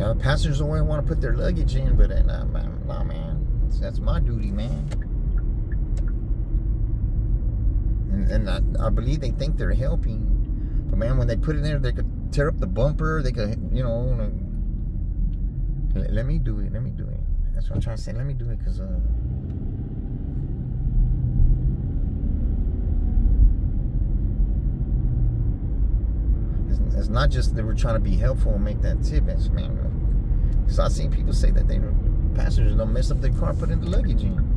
Now, the passengers always want to put their luggage in, but nah, man. That's my duty, man. And I believe they think they're helping. But, man, when they put it in there, they could tear up the bumper. They could, let me do it. Let me do it. That's what I'm trying to say. Let me do it because... It's not just that we're trying to be helpful and make that tip. It's, man, because I've seen people say that passengers don't mess up their car putting the luggage in.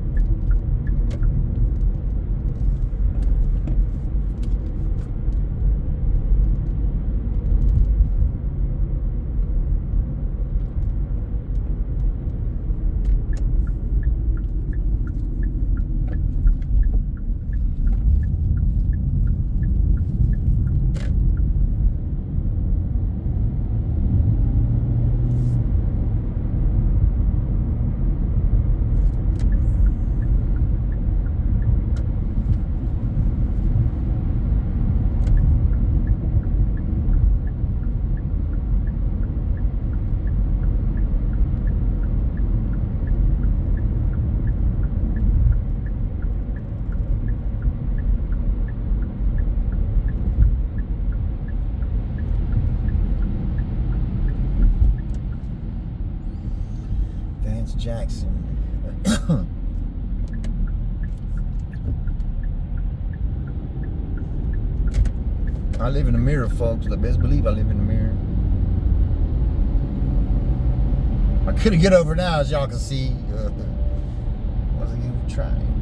Jackson. I live in the mirror, folks. The best believe I live in the mirror. I couldn't get over now, as y'all can see. Wasn't even trying.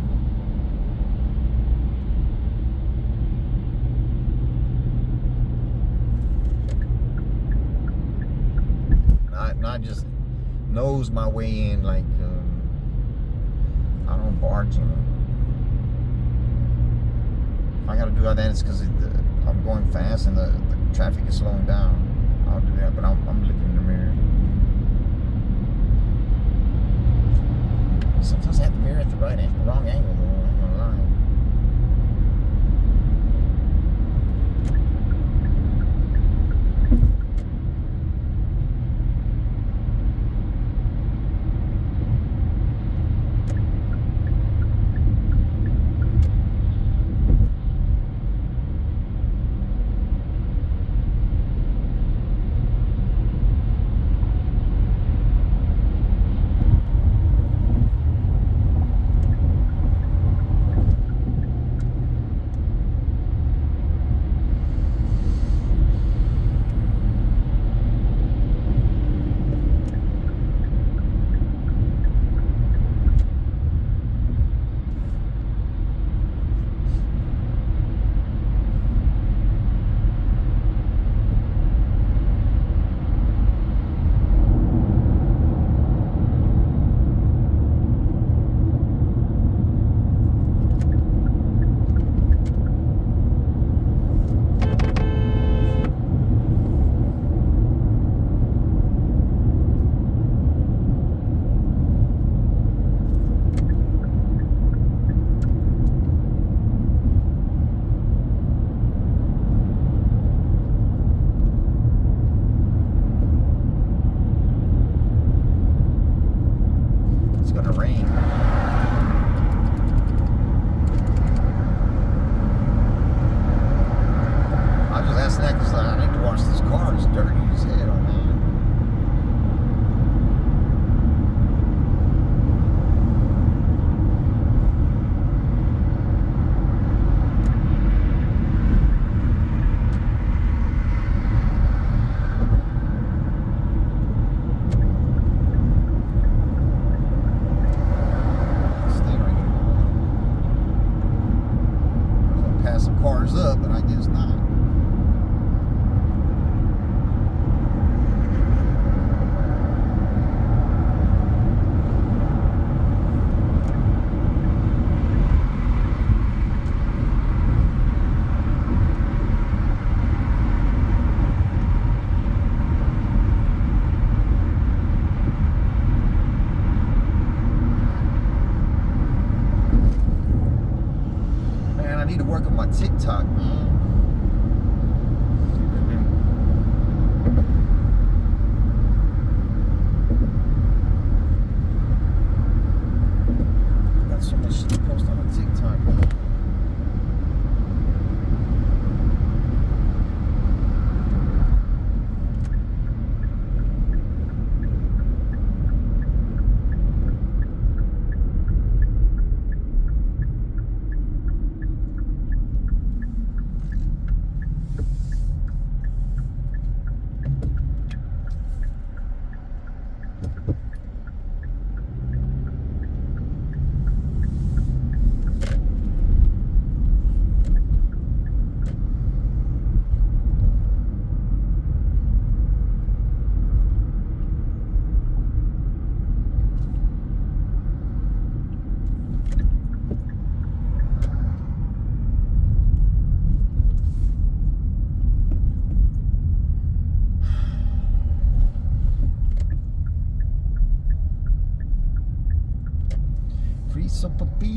Not just nose my way in like I don't barge in. If I gotta do all that, it's because I'm going fast and the traffic is slowing down. I'll do that, but I'm looking in the mirror. Sometimes I have the mirror at the wrong angle, though. I'm gonna lie.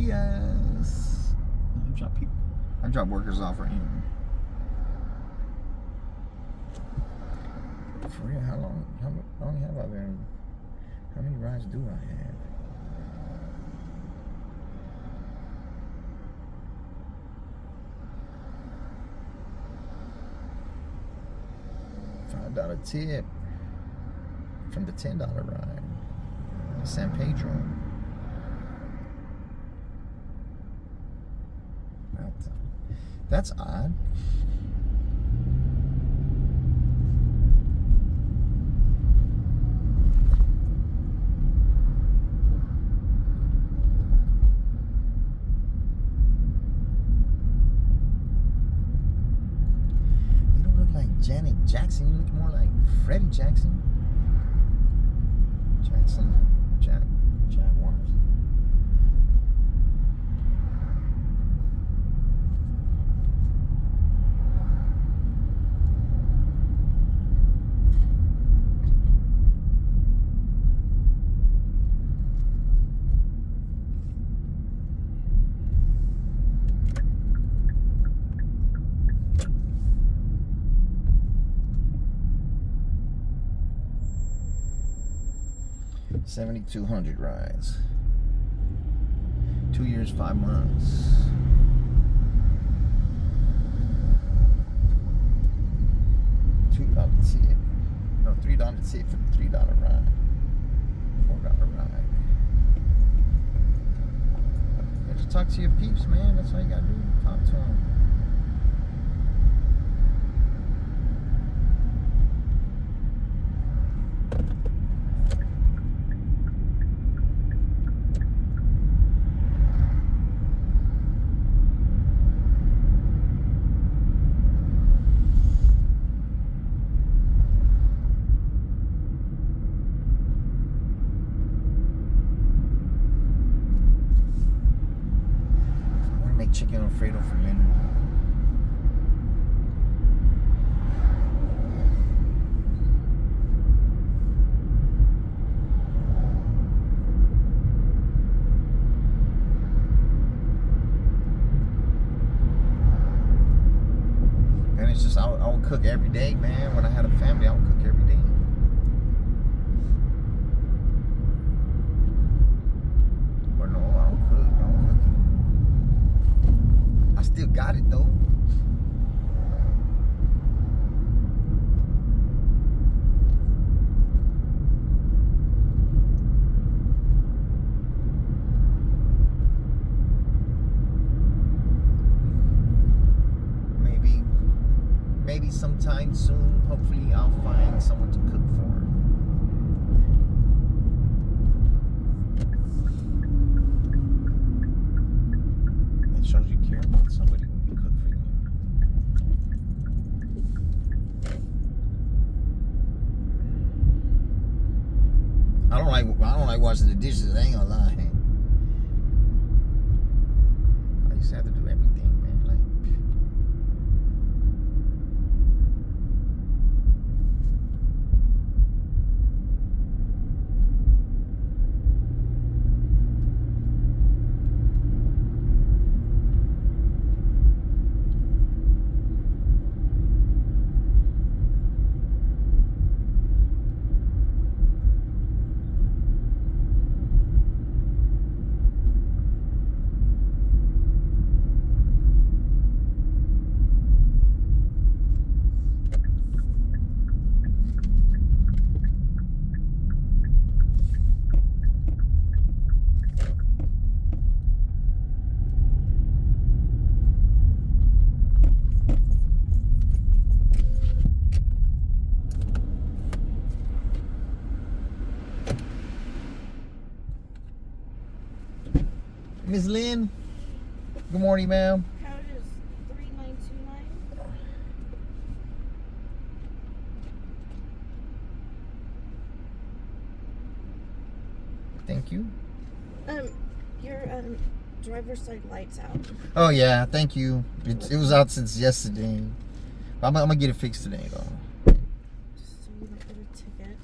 Yes. I drop workers off right here. For real, how long have I been? How many rides do I have? $5 tip from the $10 ride. San Pedro. That's odd. You don't look like Janet Jackson. You look more like Freddie Jackson. Jaguars. $7,200 rides. 2 years, 5 months. $2 tip. No, $3 tip for the $3 ride. $4 ride. You have to talk to your peeps, man. That's all you gotta do. Talk to them. Chicken Alfredo for dinner. And it's just, I would cook every day, man. When I had a family, I would cook every day. But no, I don't cook. I still got it though. Maybe sometime soon, hopefully I'll find someone to cook for. Shows you care about somebody when you cook for them. I don't like washing the dishes. I ain't gonna lie. I used to have to do everything, man. Like. Miss Lynn, good morning, ma'am. Count is 3929. Thank you. Your driver's side light's out. Oh yeah, thank you. It was out since yesterday. I'm gonna get it fixed today though. Just so you don't get a ticket.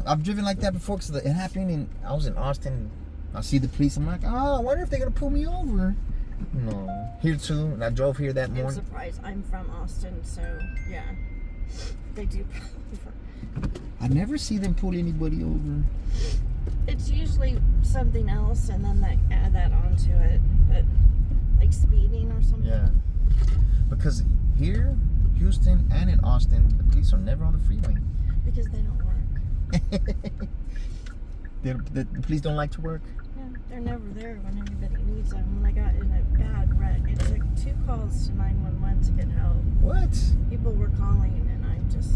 I've driven like that before because it happened I was in Austin I see the police. I'm like, oh, I wonder if they're gonna pull me over. No, here too. And I drove here that I'm morning. surprised. I'm from Austin, so yeah, they do pull over. I never see them pull anybody over. It's usually something else, and then they add that onto it, but like speeding or something. Yeah, because here, Houston, and in Austin, the police are never on the freeway. Because they don't work. The police don't like to work. Yeah, they're never there when anybody needs them. When I got in a bad wreck, it took 2 calls to 911 to get help. What? People were calling, and I'm just.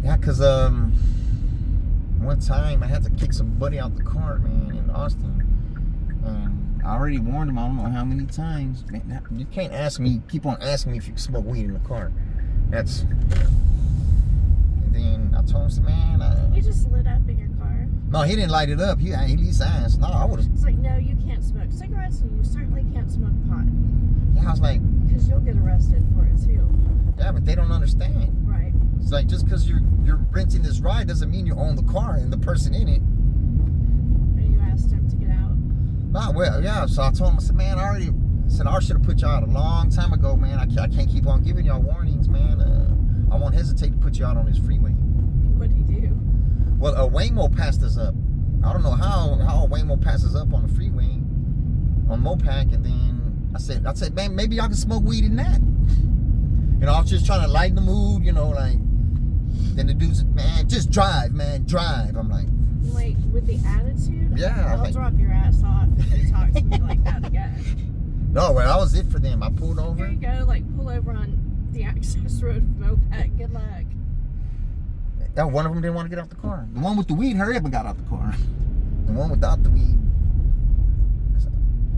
Yeah, cause one time I had to kick somebody out the car, man, in Austin. I already warned him. I don't know how many times. Man, you can't keep on asking me if you can smoke weed in the car. That's. And then I told him, man. You just lit up in your car. No, he didn't light it up. He at least asked. No, I would have. It's like, no, you can't smoke cigarettes, and you certainly can't smoke pot. Yeah, I was like. Because you'll get arrested for it too. Yeah, but they don't understand. Right. It's like just because you're renting this ride doesn't mean you own the car and the person in it. And you asked him to get out. Nah, well, yeah. So I told him, I said, man, I should have put you out a long time ago, man. I can't keep on giving y'all warnings, man. I won't hesitate to put you out on this freeway. What'd he do? Well, a Waymo passed us up. I don't know how a Waymo passes up on the freeway on Mopac, and then I said, man, maybe y'all can smoke weed in that. You know, I was just trying to lighten the mood, you know, like. Then the dude said, man, just drive, man, drive. I'm like, Like, with the attitude? Yeah, I'll like- drop your ass off if you talk to me like that again. no, well, that was it for them. I pulled Here over. you go, like, pull over on the access road of Mopac. Good luck. That one of them didn't want to get out the car. The one with the weed, hurry up and got out the car. The one without the weed,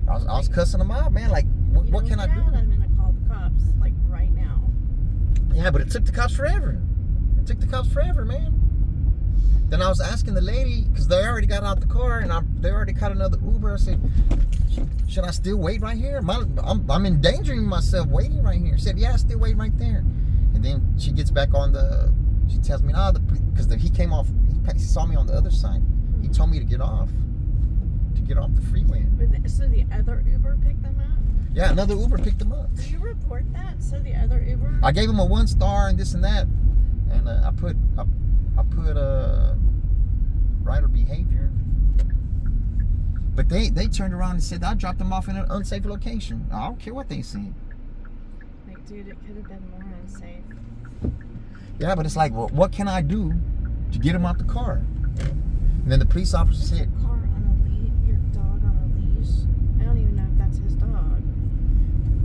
I was cussing them out, man. Like, what can I do? I'm gonna call the cops, like, right now. Yeah, but it took the cops forever. It took the cops forever, man. Then I was asking the lady, because they already got out the car, and they already caught another Uber. I said, should I still wait right here? I'm endangering myself waiting right here. She said, yeah, still wait right there. And then she gets back on she tells me, no, because he came off, he saw me on the other side. He told me to get off the freeway. So the other Uber picked them up? Yeah, another Uber picked them up. Did you report that? So the other Uber? I gave him a 1 star and this and that, and I put rider behavior. But they turned around and said I dropped them off in an unsafe location. I don't care what they said. Like, dude, it could have been more unsafe. Yeah, but it's like, well, what can I do to get him out the car? And then the police officer Is your said, car on a leash? Your dog on a leash? I don't even know if that's his dog.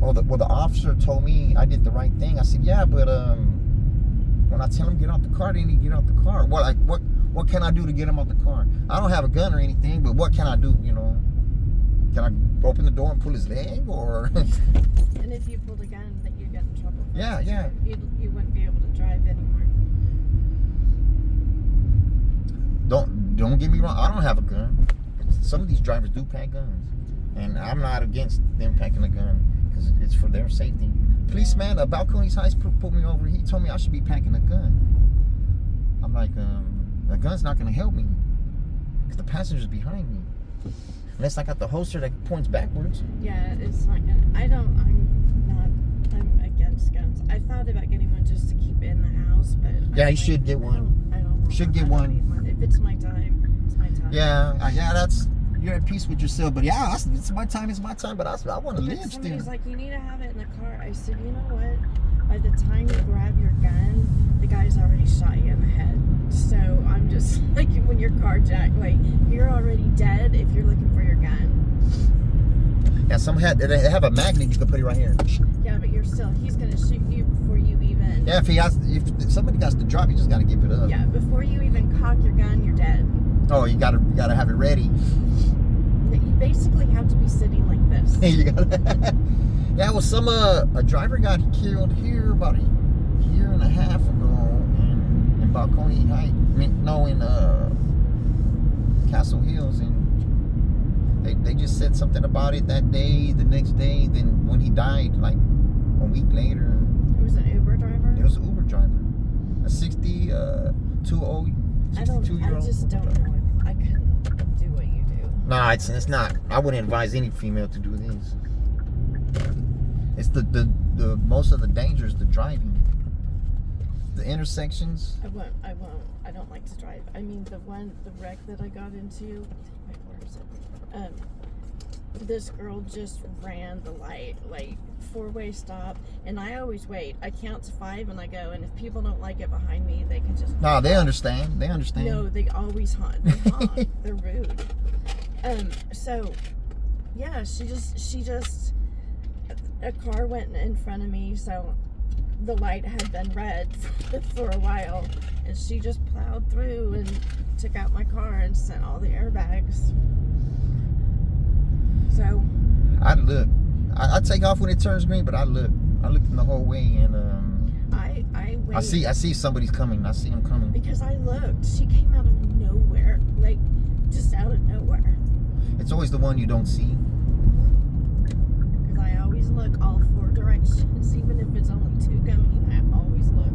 well, the officer told me I did the right thing. I said, yeah, but when I tell him get out the car, they need to get out the car. What can I do to get him out the car? I don't have a gun or anything, but what can I do, you know? Can I open the door and pull his leg, or? And if you pulled a gun, that you'd get in trouble. for Yeah, it, yeah. too. You wouldn't be able to drive anymore. Don't get me wrong, I don't have a gun. Some of these drivers do pack guns, and I'm not against them packing a gun because it's for their safety. Policeman at Balcones Heights pulled me over. He told me I should be packing a gun. I'm like, a gun's not going to help me because the passenger's behind me. Unless I got the holster that points backwards. Yeah, it's not gonna. I'm against guns. I thought about getting one just to keep in the house, but Yeah, I'm you should get one. I don't want Should one. get I don't one. need one. If it's my time, it's my time. Yeah, that's, you're at peace with yourself. But yeah, it's my time, but I want to But live still. somebody's like, you need to have it in the car. I said, you know what? By the time you grab your gun, the guy's already shot you in the head. So I'm just like, when you're carjacked, like, you're already dead if you're looking for your gun. Yeah, they have a magnet, you can put it right here. Yeah, but he's gonna shoot you before you even. Yeah, if somebody got to drop, you just got to give it up. Yeah, before you even cock your gun, you're dead. Oh, you gotta have it ready. You basically have to be sitting like this. You gotta. Yeah, well, a driver got killed here about a year and a half ago in Balcones Heights. In Castle Hills, and they just said something about it that day. The next day, then when he died, like a week later, It was an Uber driver. it was an Uber driver, a 62-year-old. I just don't know. I couldn't do what you do. Nah, it's not. I wouldn't advise any female to do this. It's the most of the danger is the driving. The intersections. I won't. I don't like to drive. I mean, the wreck that I got into, wait, where is it? This girl just ran the light, like 4-way stop, and I always wait. I count to 5 and I go, and if people don't like it behind me, they can just... No, they understand. They understand. No, they always honk. They honk. They're rude. So, yeah, she just, a car went in front of me, so the light had been red for a while, and she just plowed through and took out my car and sent all the airbags. So I'd look. I take off when it turns green, but I look. I looked in the whole way, and I wait. I see somebody's coming. I see him coming. Because I looked. She came out of nowhere, like just out of nowhere. It's always the one you don't see. Because I always look all 4 directions, even if it's only 2 coming. I always look.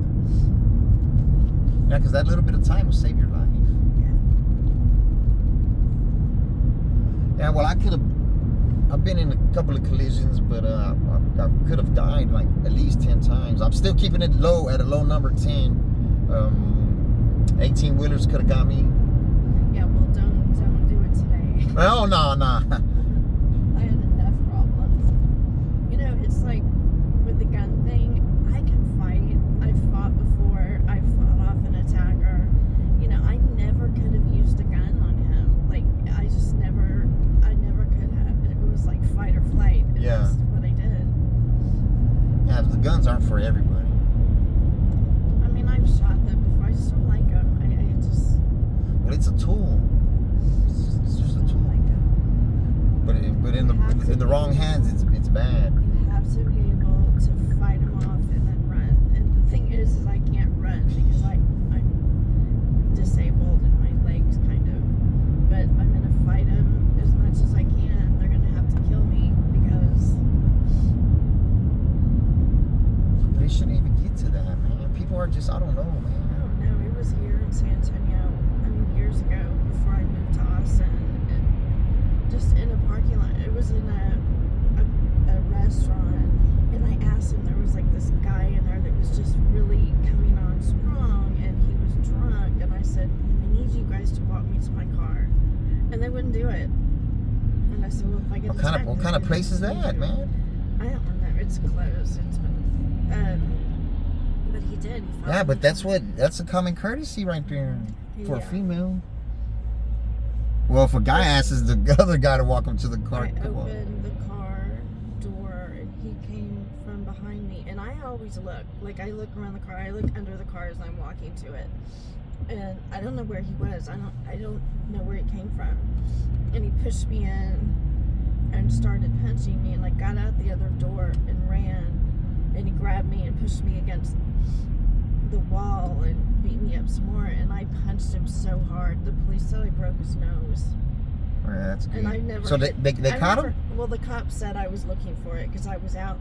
Yeah, because that little bit of time will save your life. Yeah. Yeah, well, I've been in a couple of collisions, but I could have died like at least 10 times. I'm still keeping it low at a low number 10. 18-wheelers could have got me. Yeah, well, don't do it today. Oh, no. I had enough problems. You know, it's like with the gun thing, I can fight. I've fought before. I've fought off an attacker. You know, I never could have used a gun on him. Like, I never could have. It was like fight or flight. And Yeah. That's what I did. Yeah, the guns aren't for everybody. I mean, I've shot them before. I just don't like them. I just Well, it's a tool. It's just a don't tool. like them. But in the wrong hands, it's bad. You have to be able to fight them off and then run. And the thing is I can't run because I'm disabled in my legs, kind of. But I'm gonna fight them as much as I can. They're gonna have to kill me because They shouldn't even get to that, man. People are just, I don't know, I man. don't know. It was here in San Antonio. I mean, years ago, before I moved to Austin. Just in a parking lot. It was in a restaurant, and I asked him. There was like this guy in there that was just really coming on strong, and he was drunk. And I said, I need you guys to walk me to my car, and they wouldn't do it. And I said, well, if I get What kind of place is that, man? I don't remember. It's closed. It's been, but he did. He Yeah, but followed me. that's a common courtesy right there for a Yeah. female. Well, if a guy asks the other guy to walk him to the car, I come on. opened the car door and he came from behind me, and I always look. Like, I look around the car, I look under the car as I'm walking to it, and I don't know where he was. I don't know where he came from, and he pushed me in and started punching me, and I got out the other door and ran, and he grabbed me and pushed me against the wall and beat me up some more, and I punched him so hard. The police said I broke his nose. Oh, yeah, that's good. And I never. So they I caught never- him? Well, the cop said I was looking for it because I was out.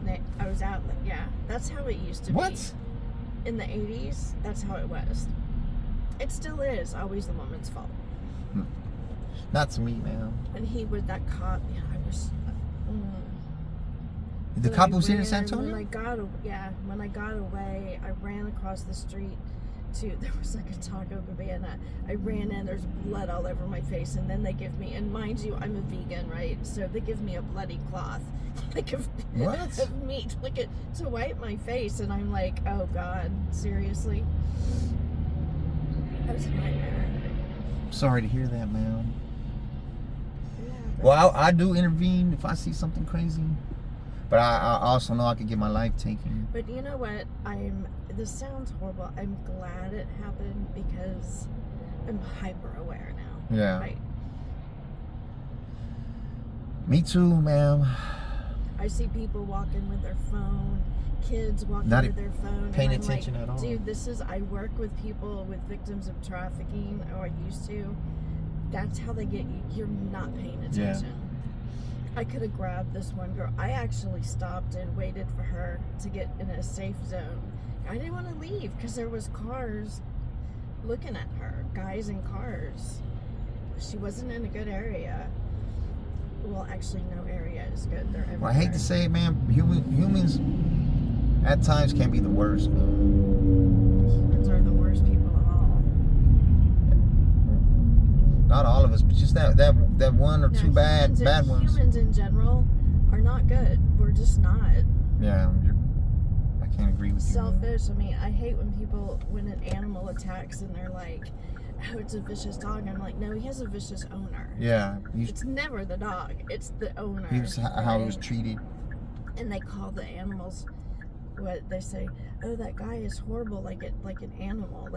Yeah, that's how it used to be. What? In the 80s, that's how it was. It still is always the woman's fault. Not to me, man. And he was that cop. Yeah, I was. The When cop I was here in ran- San Antonio? When I got away, I ran across the street to, there was like a Taco Cabana. I ran in, there's blood all over my face, and then they give me, and mind you, I'm a vegan, right? So they give me a bloody cloth, like of meat, to wipe my face, and I'm like, oh God, seriously? That was a nightmare. Sorry to hear that, man. Yeah, but- Well, I do intervene if I see something crazy. But I also know I could get my life taken. But you know what? This sounds horrible. I'm glad it happened because I'm hyper aware now. Yeah. Right? Me too, ma'am. I see people walking with their phone, kids walking Not with their phone. paying and I'm attention like, at all. Dude, I work with people with victims of trafficking, or I used to. That's how they get you. You're not paying attention. I could have grabbed this one girl. I actually stopped and waited for her to get in a safe zone. I didn't want to leave because there was cars looking at her, guys in cars. She wasn't in a good area. Well, actually, no area is good. They're everywhere. Well, I hate to say it, man. Humans at times can be the worst, man. Humans are the worst people of all. Not all of us, but just that one or No, two bad ones. Humans in general are not good. We're just not. Yeah, I can't agree with you. Selfish. I mean, I hate when an animal attacks and they're like, oh, it's a vicious dog. I'm like, no, he has a vicious owner. Yeah. It's never the dog. It's the owner. How he was treated. And they call the animals, what they say, oh, that guy is horrible, like an animal.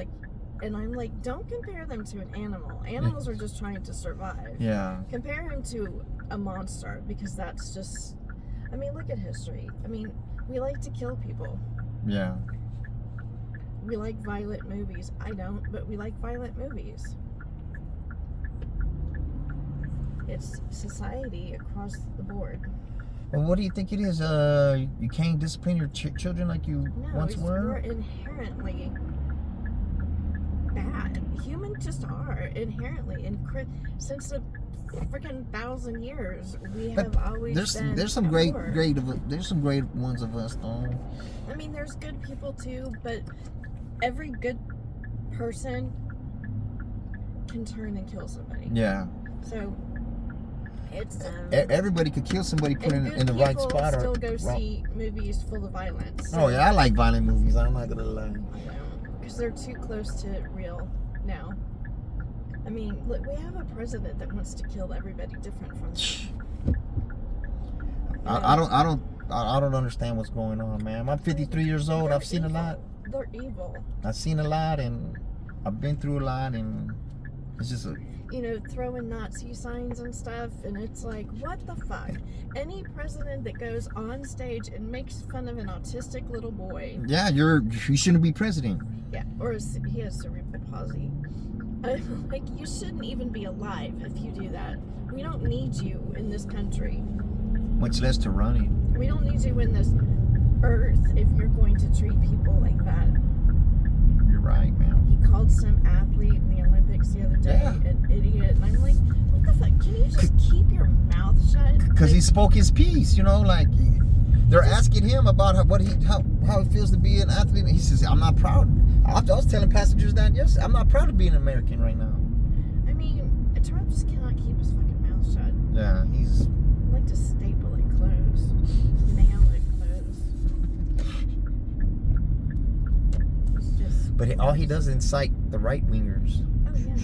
And I'm like, don't compare them to an animal. Animals are just trying to survive. Yeah. Compare him to a monster, because that's just, I mean, look at history. I mean, we like to kill people. Yeah. We like violent movies. I don't, but we like violent movies. It's society across the board. Well, what do you think it is? You can't discipline your children like you once were? We're inherently bad. Humans just are inherently. Since the freaking 1,000 years, we have always been. There's some great ones of us, though. I mean, there's good people too, but every good person can turn and kill somebody. Yeah. So it's everybody could kill somebody put in the right spot. Still or go see movies full of violence. So oh yeah, I like violent movies. I'm not gonna lie. I don't, because they're too close to real now. I mean, look, we have a president that wants to kill everybody different from them. I don't understand what's going on, man. I'm 53 years old. I've seen a lot. They're evil. I've seen a lot, and I've been through a lot, and it's just throwing Nazi signs and stuff, and it's like, what the fuck? Any president that goes on stage and makes fun of an autistic little boy. Yeah, you shouldn't be president. Yeah, or he has cerebral palsy. Like, you shouldn't even be alive if you do that. We don't need you in this country. Much less to run it. We don't need you in this earth if you're going to treat people like that. You're right, man. He called some athlete in the Olympics the other day an idiot, and I'm like, what the fuck? Can you just keep your mouth shut? Because he spoke his piece, like they're asking him about how it feels to be an athlete. He says, I'm not proud. I was telling passengers that I'm not proud of being an American right now. I mean, Trump just cannot keep his fucking mouth shut. Yeah, he's. I like to staple it closed, nail it closed. It's just. But all he does is incite the right wingers. Oh yeah.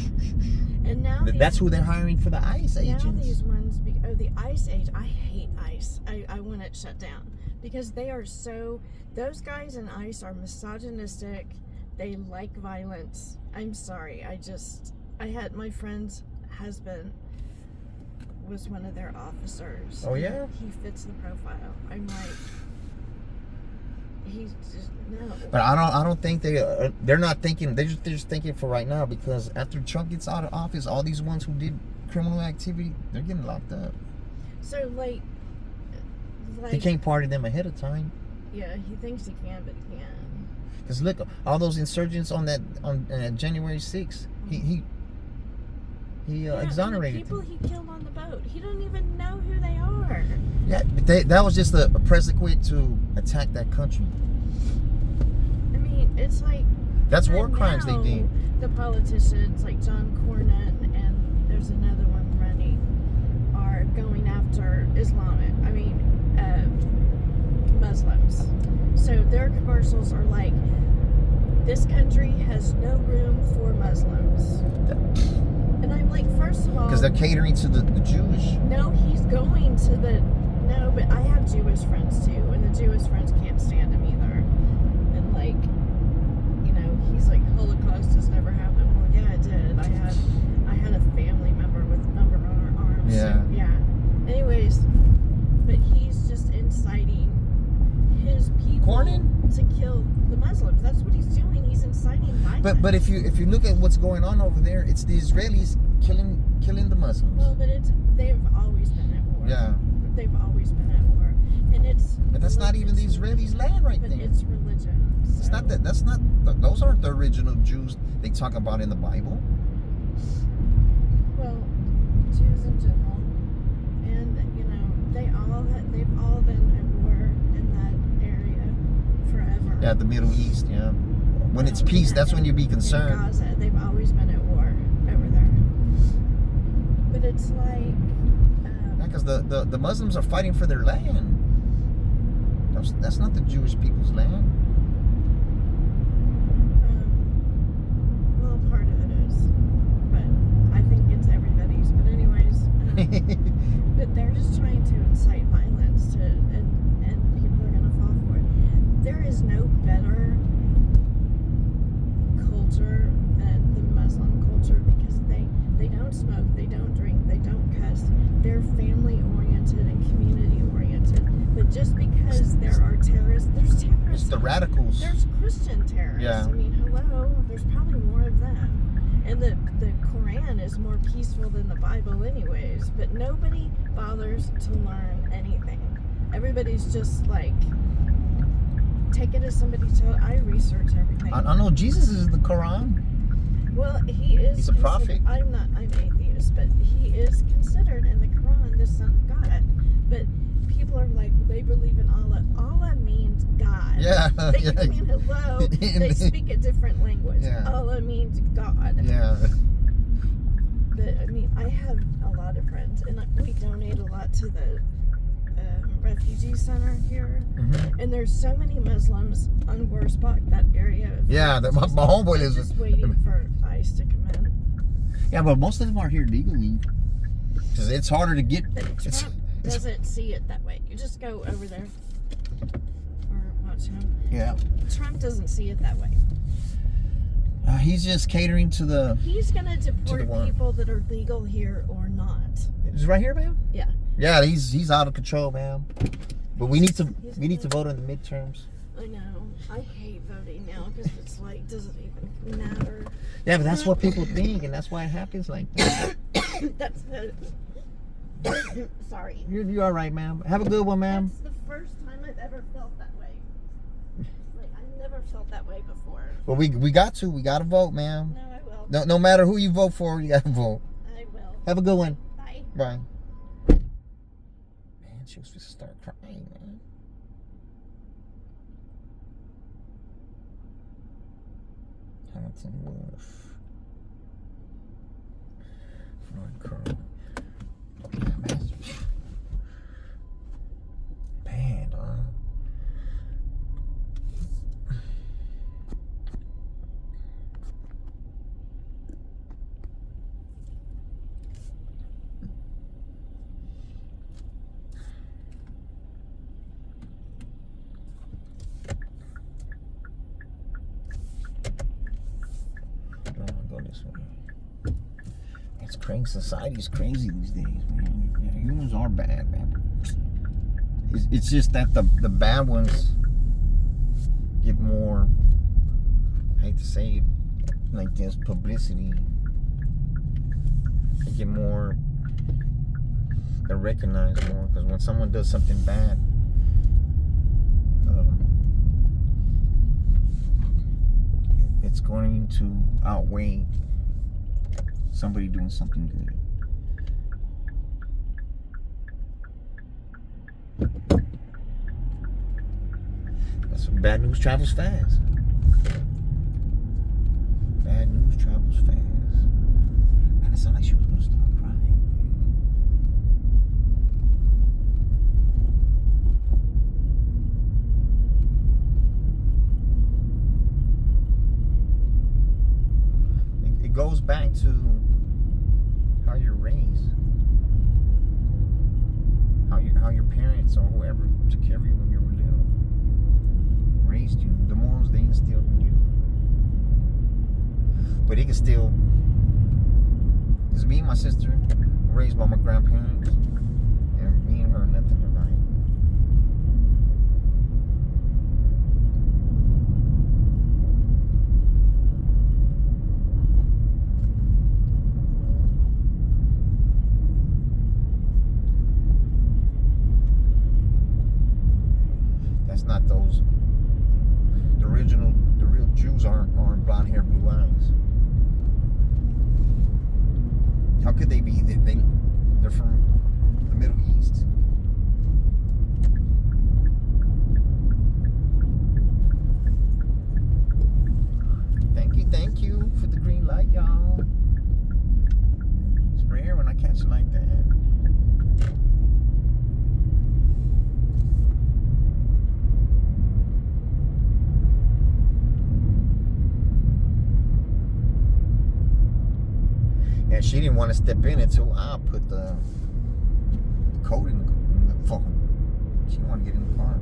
And now that's who they're hiring for the ICE agents. Now these ones, the ICE age. I hate ICE. I want it shut down because they are so. Those guys in ICE are misogynistic. They like violence. I'm sorry. I had my friend's husband was one of their officers. Oh yeah? He fits the profile. I'm like, he's just, no. But I don't think they're not thinking, they're just thinking for right now, because after Trump gets out of office, all these ones who did criminal activity, they're getting locked up. So like he can't pardon them ahead of time. Yeah, he thinks he can, but he can't. Because look, all those insurgents on January 6th, he exonerated people he killed on the boat. He don't even know who they are. Yeah, but that was just a predicate to attack that country. I mean, it's like that's war crimes they did. The politicians like John Cornyn and there's another one running are going after Muslims. So their commercials are like, this country has no room for Muslims. And I'm like, first of all, because they're catering to the Jewish. No, he's going to no, but I have Jewish friends too, and the Jewish friends can't stand him either. And like, he's like, Holocaust has never happened. Well, yeah, it did. I had a family member with number on our arms. Yeah. So, yeah. Anyways, but he's just inciting his people to kill the Muslims. That's what he's doing. He's inciting violence. But if you look at what's going on over there, it's the Israelis killing the Muslims. Well, but they've always been at war. Yeah. They've always been at war, and it's. But that's not even the Israelis' land right there. But it's religion. So. It's not that. That's not. Those aren't the original Jews they talk about in the Bible. Well, Jews in general, and they've all been at war in that area forever. Yeah, the Middle East. Yeah. When it's peace, that's when you be concerned. In Gaza, they've always been at war over there. But it's like. Yeah, because the Muslims are fighting for their land. That's not the Jewish people's land. Well, part of it is, but I think it's everybody's. But anyways, but they're just trying to incite violence and people are gonna fall for it. There is no better culture than the Muslim culture because they don't smoke, they don't drink, they don't cuss. They're family oriented and community oriented. But just because there are terrorists, there's terrorists. It's the radicals. There's Christian terrorists. Yeah. I mean, hello. There's probably more of them. And the Quran is more peaceful than the Bible anyways. But nobody bothers to learn anything. Everybody's just like, take it as somebody told. I research everything. I know Jesus is in the Quran. Well, he is. He's a prophet. I'm atheist, but he is considered in the Quran the Son of God. But people are like, they believe in Allah. Allah means God. Yeah. I mean, hello. They speak a different language. Yeah. Allah means God. Yeah. But I mean, I have a lot of friends, and we donate a lot to the refugee center here. Mm-hmm. And there's so many Muslims on Wurzbach, that area. Yeah, my homeboy They're lives. just waiting for ICE to come in. Yeah, but most of them are here legally. Because it's harder to get. But Trump doesn't see it that way. You just go over there or watch him. Yeah. Trump doesn't see it that way. He's just catering to the. He's gonna deport one. people that are legal here or not. Is it right here, man? Yeah. Yeah, he's out of control, man. But we need to vote in the midterms. I know. I hate voting now because it's like doesn't even matter. Yeah, but that's what people think, and that's why it happens like that. That's the. Sorry. You're all right, ma'am. Have a good one, ma'am. That's the first time I've ever felt that way. Like I've never felt that way before. Well, we got to vote, ma'am. No, I will. No matter who you vote for, you got to vote. I will. Have a good one. Bye. Bye. Man, she was supposed to start crying, man. Hamilton Wolf. Floyd Curl. Yeah, man. Bad, huh? Go this way. It's crazy. Society's crazy these days, man. Yeah, humans are bad, man. It's just that the bad ones get more, I hate to say it like this, publicity. They get more, they're recognized more, because when someone does something bad, it's going to outweigh somebody doing something good. That's what bad news travels fast. Bad news travels fast. Man, it sounded like she was gonna start crying. It goes back to how you're raised, how your parents or whoever took care of you when you were little raised you, the morals they instilled in you. But it can still, because me and my sister were raised by my grandparents, and me and her nothing alike. That's not those. The real Jews aren't blonde hair, blue eyes. How could they be? They're from the Middle East. Thank you for the green light, y'all. It's rare when I catch it like that. Yeah, she didn't want to step in it, so I put the code in the phone. She didn't want to get in the car.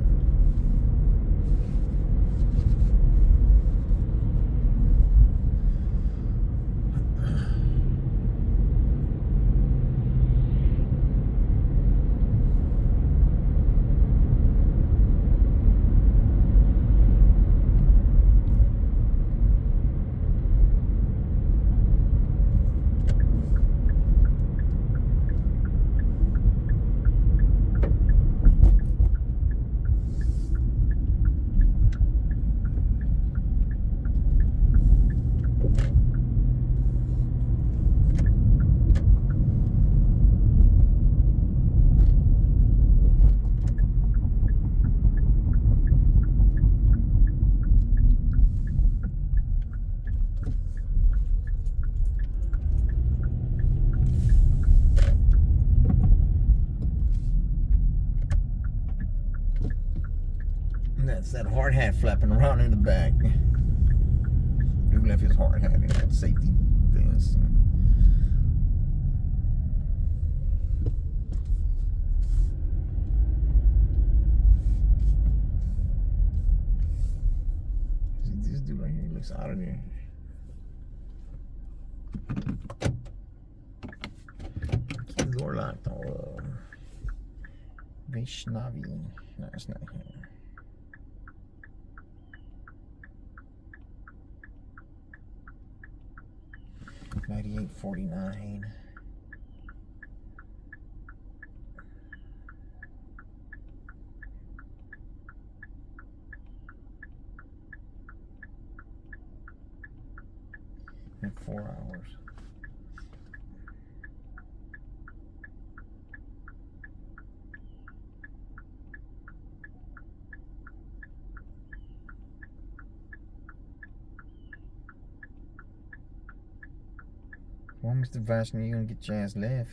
That's that hard hat flapping around in the back. Dude left his hard hat in that safety fence. This dude right here, he looks out of there. Keep the door locked. Oh, Vaishnavi. No, it's not him. 9849. In 4 hours. Well, Mr. Vashni, you gonna get your ass left.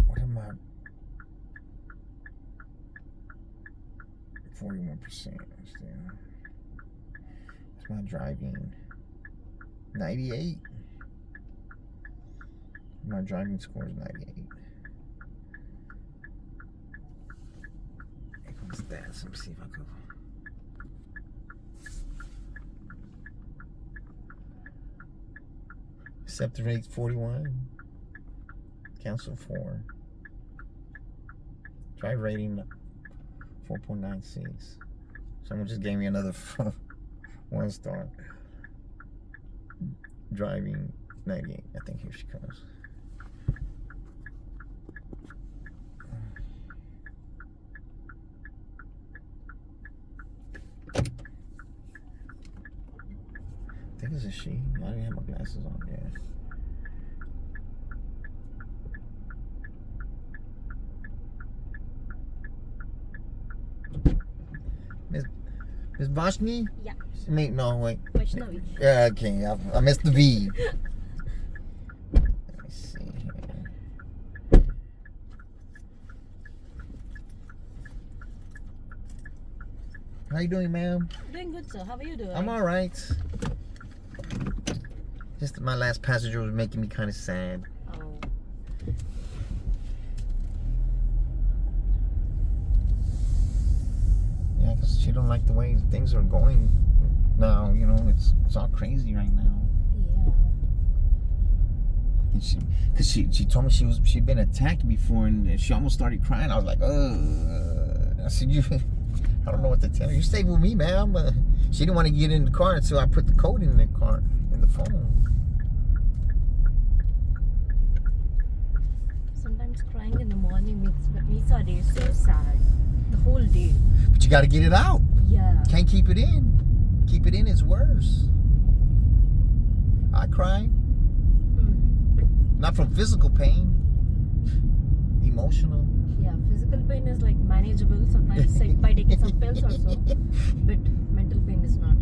What am I? 41% still. That's my driving. 98. My driving score is 98. Here comes that. Let me see if I can. Accepted rate 41. Cancel 4. Drive rating 4.96. Someone just gave me another 1 star. Driving 98. I think here she comes. I think it's a she. I didn't have my glasses on yet. Miss Vashni? Yeah. No, wait. Vaishnavi. Yeah, okay. I missed the V. Let me see here. How you doing, ma'am? Doing good, sir. How are you doing? I'm all right. Just my last passenger was making me kind of sad. Oh. Yeah, because she don't like the way things are going now. You know, it's all crazy right now. Yeah. And because she told me she'd been attacked before, and she almost started crying. I was like, I said, I don't know what to tell her. You stay with me, ma'am. She didn't want to get in the car until I put the code in the car, in the phone. Sometimes crying in the morning makes our day so sad. The whole day. But you got to get it out. Yeah. Can't keep it in. keep it in, it's worse. I cry. Not from physical pain. Emotional. Yeah, physical pain is like manageable sometimes by taking some pills or so. But mental pain is not.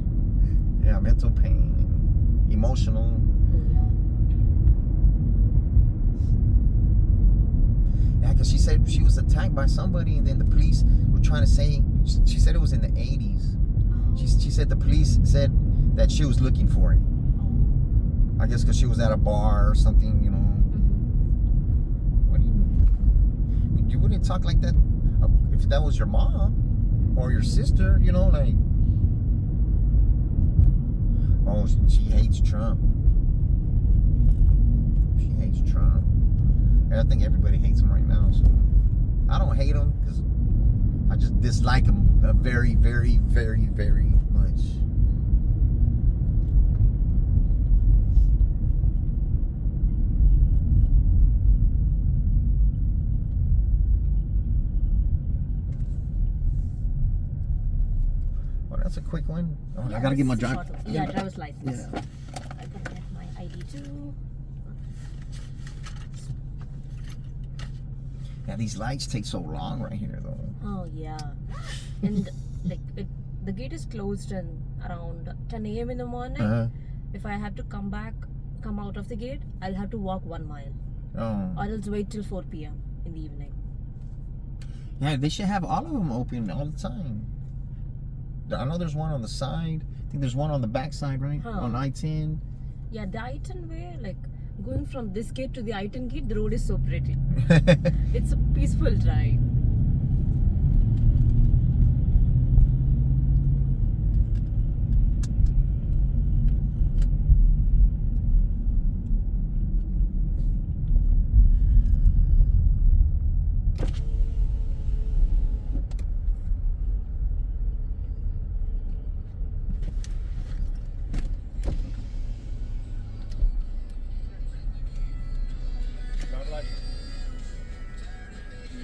Yeah, mental pain. And emotional. Yeah, because she said she was attacked by somebody, and then the police were trying to say, she said it was in the 80s. She said the police said that she was looking for it. I guess because she was at a bar or something, you know. What do you mean? You wouldn't talk like that if that was your mom or your sister, you know, like, oh, she hates Trump. She hates Trump. And I think everybody hates him right now, so I don't hate him because I just dislike him very, very, very, very much. Well, that's a quick one. Oh, I gotta get my driver's license. Yeah. I gotta get my ID too. Yeah, these lights take so long right here, though. Oh yeah, and like the gate is closed and around 10 a.m. in the morning. If I have to come out of the gate, I'll have to walk 1 mile. Oh. Or else wait till 4 p.m. in the evening. Yeah, they should have all of them open all the time. I know there's one on the side. I think there's one on the back side, right? On I-10. Yeah, the I-10 way, like going from this gate to the I-10 gate, the road is so pretty. It's a peaceful drive.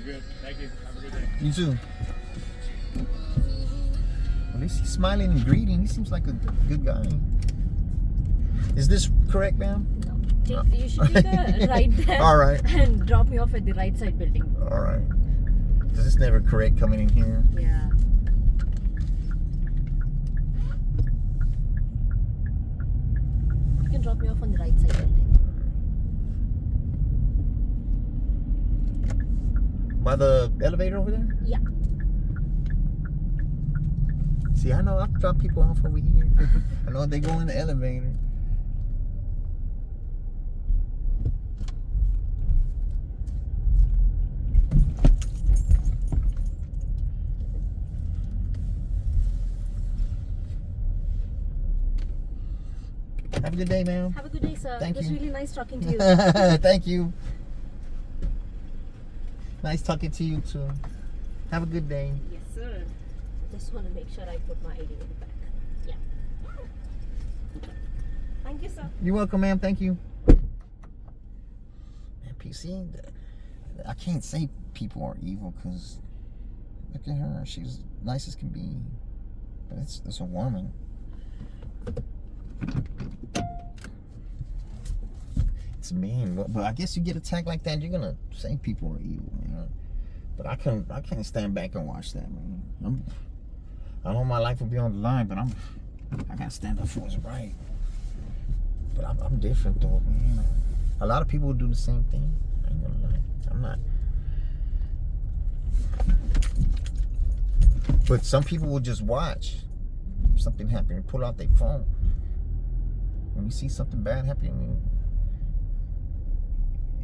Good. Thank you. Have a good day. You too. At least he's smiling and greeting. He seems like a good guy. Is this correct, ma'am? No. You should take a right there. All right. And drop me off at the right side building. All right. Because it's never correct coming in here. Yeah. You can drop me off on the right side building. By the elevator over there? Yeah. See, I know I drop people off over here. I know they go in the elevator. Have a good day, ma'am. Have a good day, sir. Thank it was you. really nice talking to you. Thank you. Nice talking to you too. Have a good day. Yes, sir. Just want to make sure I put my ID in the back. Yeah. Thank you, sir. You're welcome, ma'am. Thank you. Man, PC, I can't say people are evil because look at her. She's nice as can be. But it's a woman. It's mean, but I guess you get attacked like that, you're gonna say people are evil, man. But I can't stand back and watch that, man. I know my life will be on the line, but I gotta stand up for what's right. But I'm different though, man. A lot of people will do the same thing. I ain't gonna lie. I'm not. But some people will just watch something happen and pull out their phone. When you see something bad happening,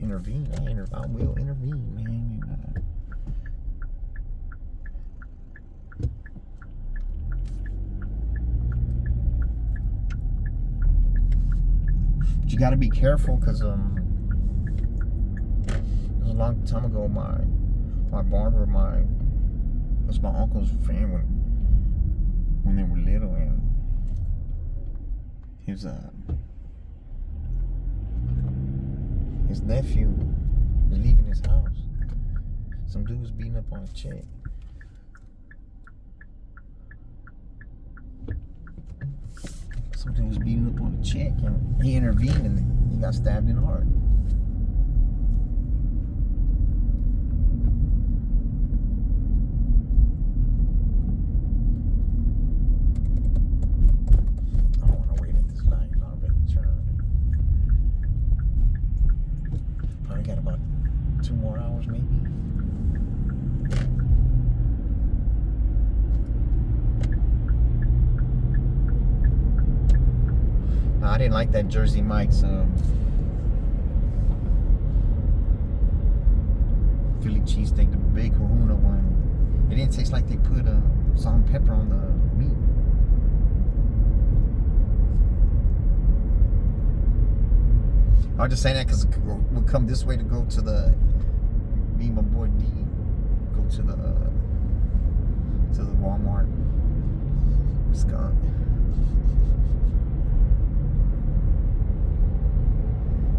intervene. I will intervene, man. But you got to be careful because it was a long time ago. My barber, was my uncle's friend when they were little, and his nephew was leaving his house. Some dude was beating up on a chick. was beating up on the chick, and he intervened, and he got stabbed in the heart. I don't want to wait at this light. I'm ready to turn. Probably got about 2 more hours, maybe. I didn't like that Jersey Mike's Philly cheesesteak, the big Kahuna one. It didn't taste like they put salt and pepper on the meat. I was just saying that because we'll come this way to go to the, me and my boy D, go to the Walmart. Skunk.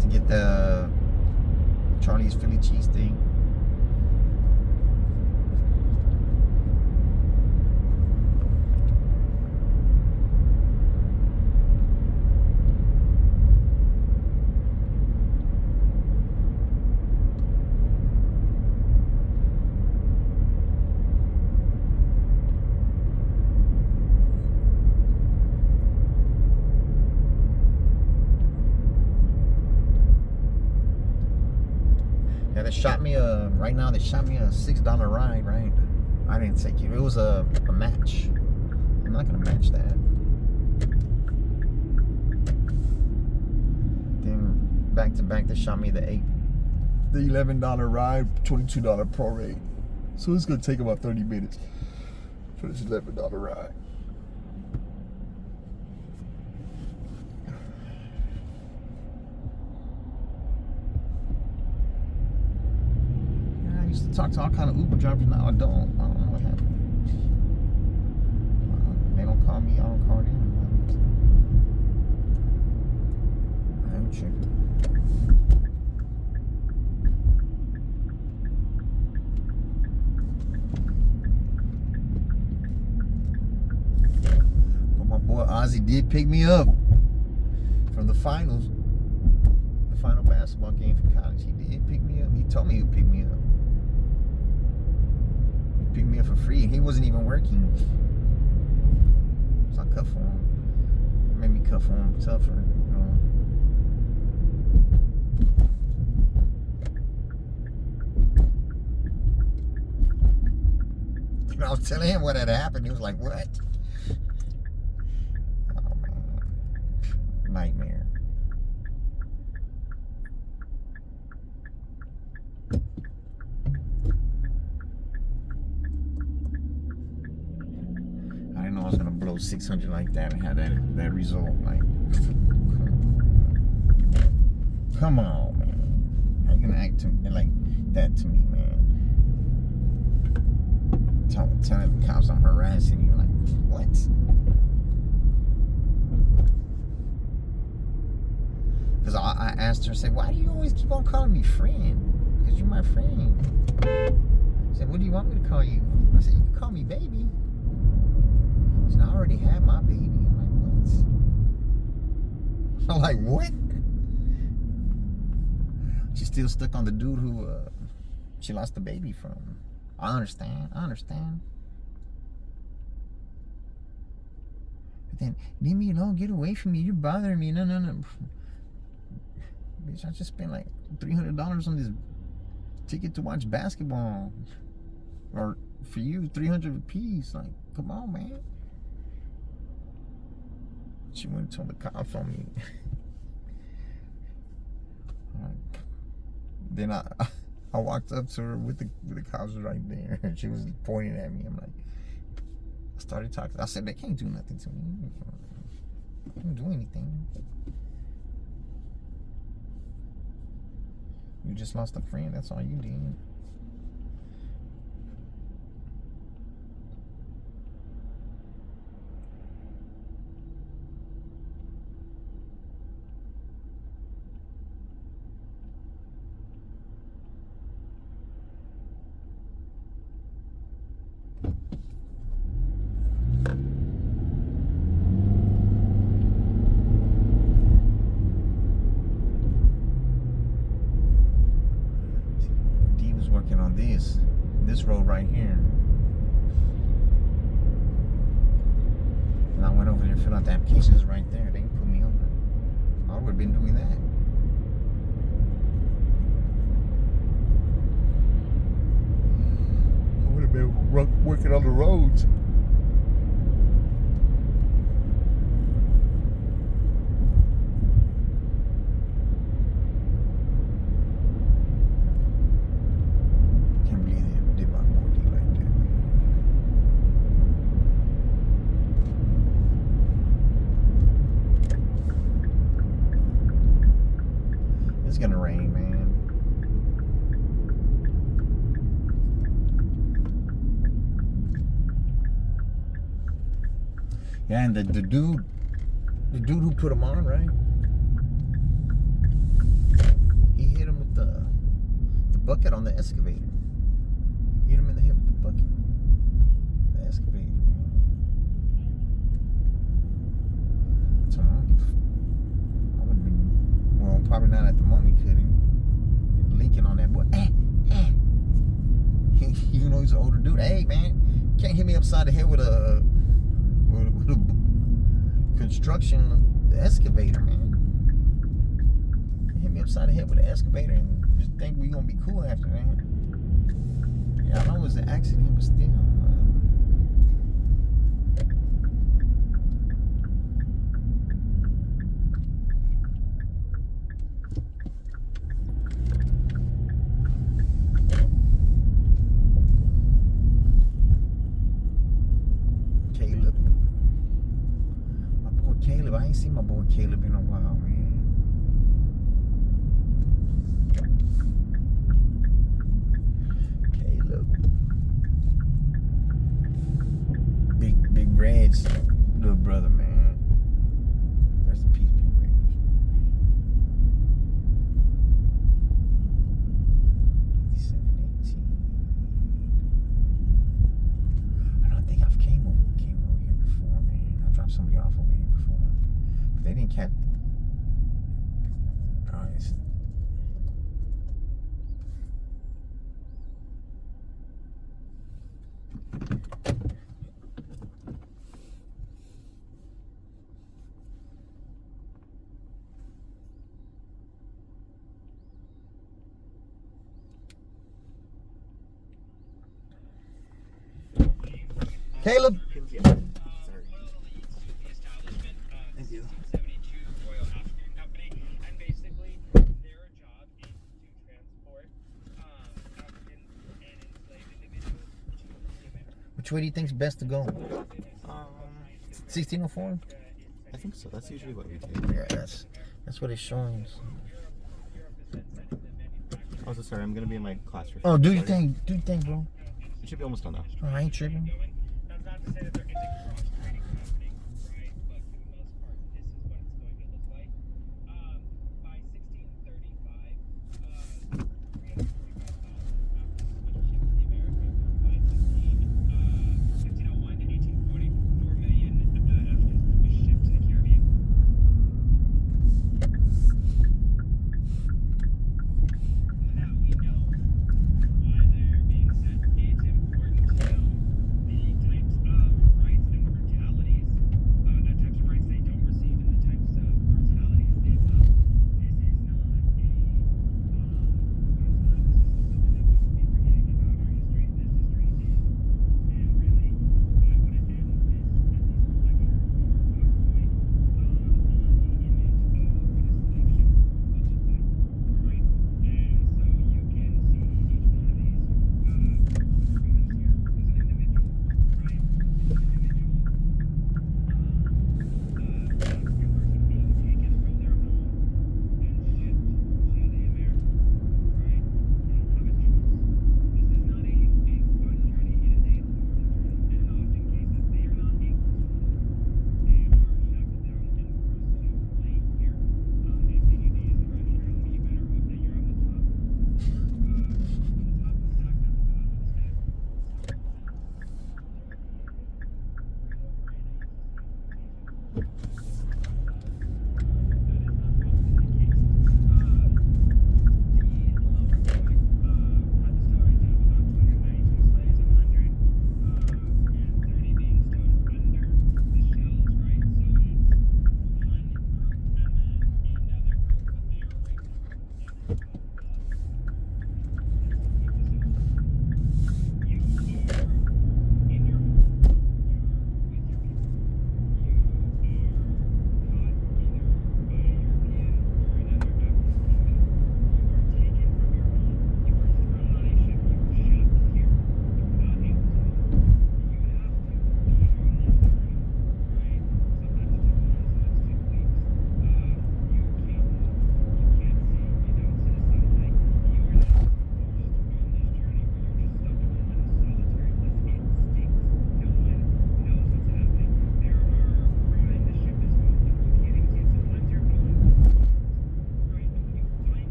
To get the Charlie's Philly cheesesteak. Yeah, they shot me right now they shot me a $6 ride, right? I didn't take it. It was a match. I'm not gonna match that. Then back to back they shot me the $11 ride, $22 prorate. So it's gonna take about 30 minutes for this $11 ride. I used to talk to all kind of Uber drivers. Now I don't know what happened. They don't call me. I don't call them. I haven't checked. But my boy Ozzy did pick me up from the finals. The final basketball game for college. He did pick me up. He told me he would pick me up. Picked me up for free, and he wasn't even working. So I cut for him. It made me cut for him tougher, you know. And I was telling him what had happened. He was like, "What?" Oh man, nightmare. I didn't know I was gonna blow 600 like that and have that result. Like, come on, man. How you gonna act to me like that to me, man? Telling the cops I'm harassing you, like, what? Because I asked her, I said, why do you always keep on calling me friend? Because you're my friend. I said, what do you want me to call you? I said, you can call me baby. She said, I already had my baby. I'm like, what? She's still stuck on the dude who she lost the baby from. I understand. But then, leave me alone. Get away from me. You're bothering me. No. Bitch, I just spent like $300 on this ticket to watch basketball. Or for you, 300 a piece. Like, come on, man. She went and told the cops on me. Then I walked up to her with the cops right there, and she was pointing at me. I'm like, I started talking. I said, they can't do nothing to me. They can't do anything. You just lost a friend. That's all you did. on this road right here. And I went over there and filled out the applications right there. They can put me on. I would have been doing that. I would have been working on the roads. Can't believe they did my 4D like that. It's gonna rain, man. Yeah, and the dude who put him on, right? He hit him with the bucket on the excavator. Hit him in the head with the bucket. The excavator, man. So I wouldn't be, well, probably not at the moment, couldn't. Linking on that boy. Even though he's an older dude. Hey, man, you can't hit me upside the head with a construction excavator, man. You hit me upside the head with an excavator and just think we gonna be cool after that. Yeah, I know it was an accident, but still. Caleb, I ain't seen my boy Caleb in a while, man. Caleb. Big Red's little brother, man. Rest in peace, Big Red. 5718. I don't think I've came over here before, man. I dropped somebody off over here before. But they didn't catch. Oh, it's... Caleb. Thank you. And basically, their job is to transport African and enslaved individuals to America. Which way do you think's best to go? 1604? I think so. That's usually what we do. Yeah, that's what it's showing. Oh, so sorry. I'm gonna be in my class. For Oh, do your Saturday. thing. Do your thing, bro. It should be almost done now. Oh, I ain't tripping. That's not to say that there isn't cross-training happening, right? But for the most part, this is what it's going to look like. By 1635, 345,000 Africans switched ships to the America. By 1501 to 1840, 4 million Africans switched ships to the Caribbean. Now we know why they're being sent. It's important to know the types of rights and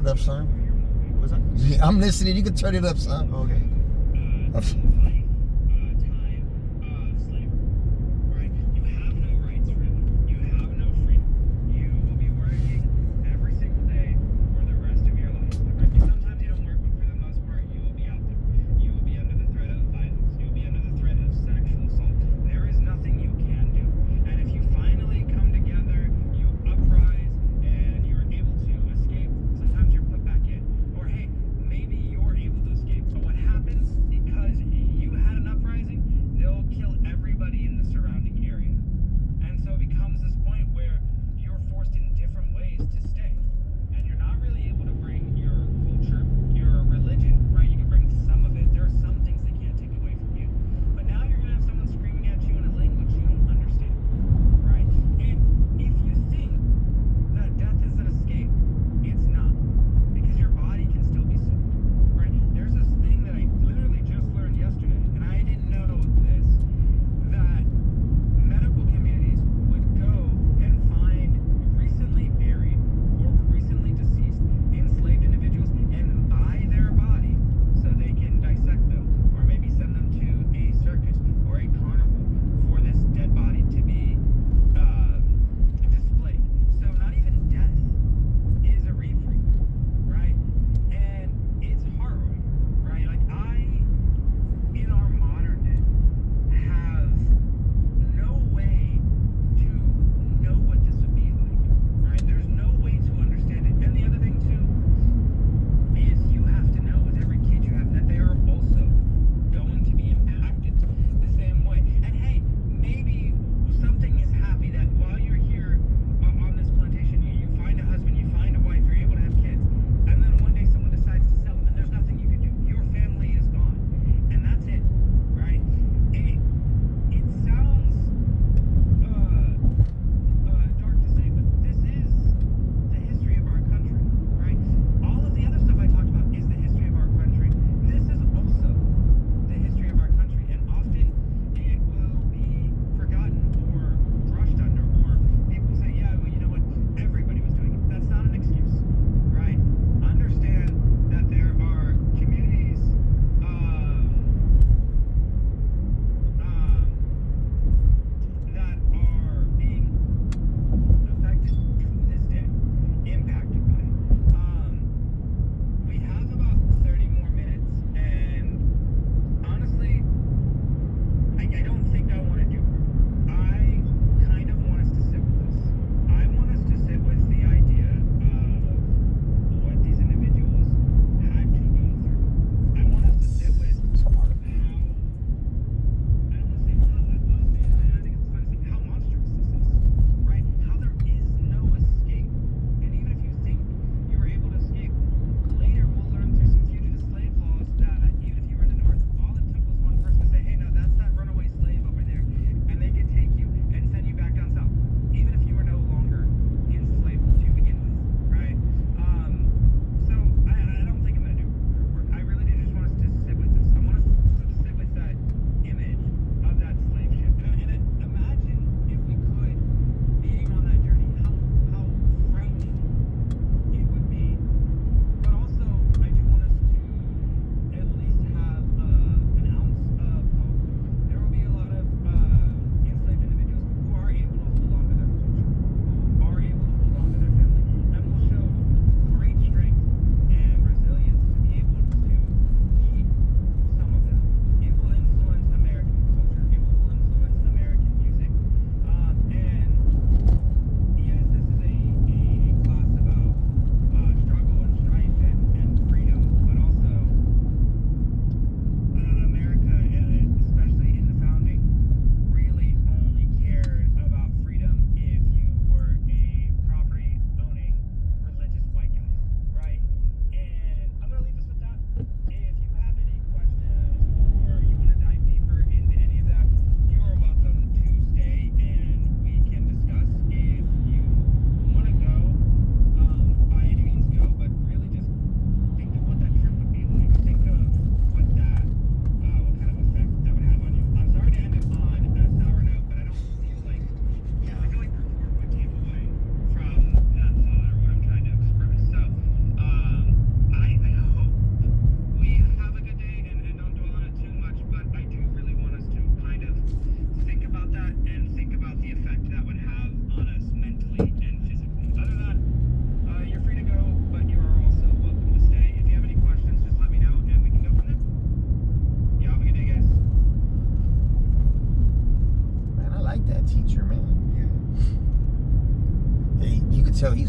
it up, son. What was that? Yeah, I'm listening. You can turn it up, son. Oh, okay. Time of slavery, right? You have no rights, really. You have no freedom. You will be working every single day for the rest of your life. Right? Sometimes you don't work, but for the most part, you will be out there. You will be under the threat of violence. You will be under the threat of sexual assault. There is nothing you can do. And if you finally come together, you uprise, and you're able to escape, sometimes you're put back in. Or hey, maybe you're able to escape. But what happens, because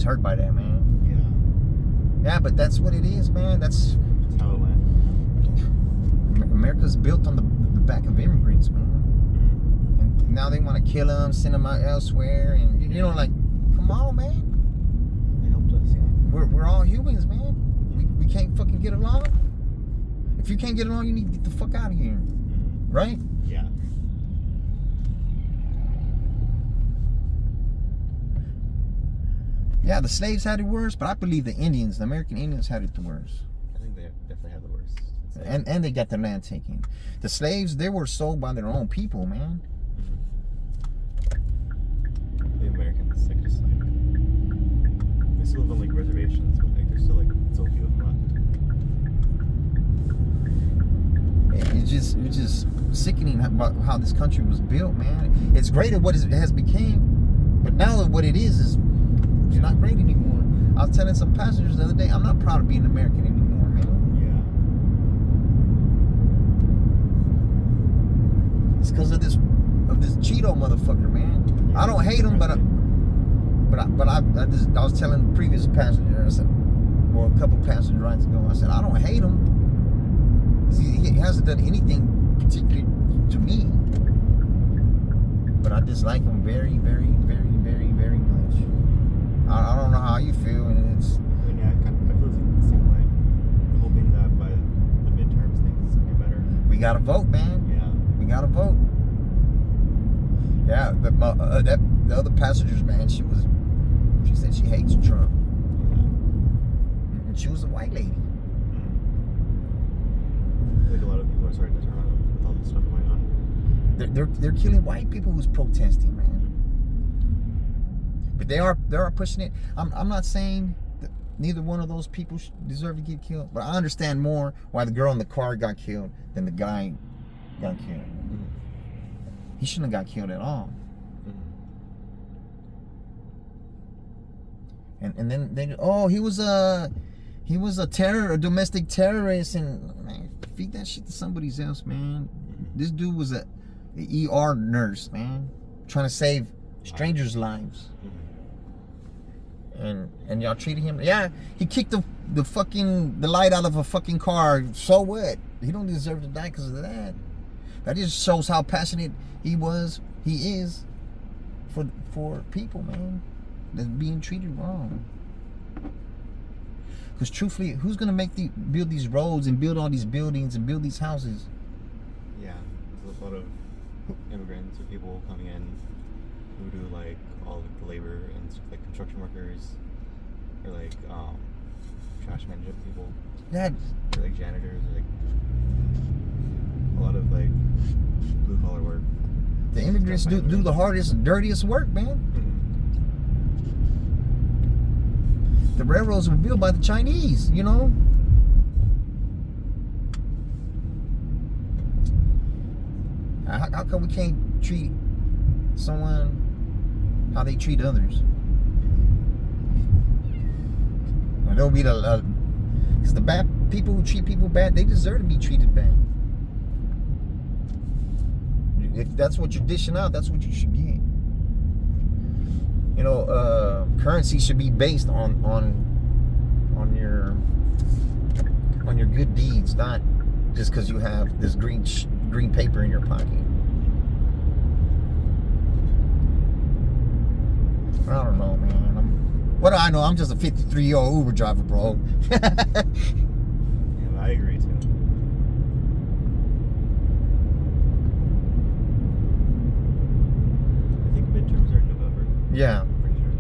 he's hurt by that, man. Yeah. Yeah, but that's what it is, man. That's That's how it went. America's built on the back of immigrants, man. And now they want to kill them, send them out elsewhere, and you know, like, come on, man. They helped us, yeah. We're all humans, man. We can't fucking get along. If you can't get along, you need to get the fuck out of here, right? Yeah. Yeah, the slaves had it worse, but I believe the Indians, the American Indians, had it the worst. I think they definitely had the worst. And they got their land taken. The slaves, they were sold by their own people, man. The Americans, like, just like, they still live on like reservations, but like there's still like so few of them left. It's just sickening about how this country was built, man. It's great at what it has become, but now what it is it's not great anymore. I was telling some passengers the other day, I'm not proud of being American anymore, man. Yeah. It's because of this Cheeto motherfucker, man. I don't hate him, but I was telling the previous passenger, I said, or a couple passenger rides ago, I said, I don't hate him. He hasn't done anything particularly to me, but I dislike him very, very, very, very, very much. I don't know how you feel, and it's. I mean, yeah, I feel the same way. I'm hoping that by the midterms things will get better. We gotta vote, man. Yeah. We gotta vote. Yeah, but the other passengers, man, she said she hates Trump, and she was a white lady. I think a lot of people are starting to turn on him with all this stuff going on. They're killing white people who's protesting, man. But they are pushing it. I'm not saying that neither one of those people deserve to get killed, but I understand more why the girl in the car got killed than the guy got killed. Mm-hmm. He shouldn't have got killed at all. Mm-hmm. And then he was a domestic terrorist, and man, feed that shit to somebody else, man. This dude was a ER nurse, man, trying to save strangers' lives. And y'all treated him. Yeah, he kicked the light out of a fucking car. So what? He don't deserve to die because of that. That just shows how passionate he is for people, man, that's being treated wrong. Because truthfully, who's gonna build these roads and build all these buildings and build these houses? Yeah, there's a lot of immigrants or people coming in who do like all of the labor and stuff, like construction workers or like trash management people. Yeah, Or like janitors, or like a lot of like blue collar work. the immigrants do the hardest and dirtiest work, man. Mm-hmm. The railroads were built by the Chinese, you know. How come we can't treat someone how they treat others? And there'll be because the bad people who treat people bad, they deserve to be treated bad. If that's what you're dishing out, that's what you should get. You know, currency should be based on your good deeds, not just because you have this green paper in your pocket. I don't know, man. What do I know? I'm just a 53-year-old Uber driver, bro. Yeah, I agree too. I think midterms are in November. Yeah. I'm pretty sure.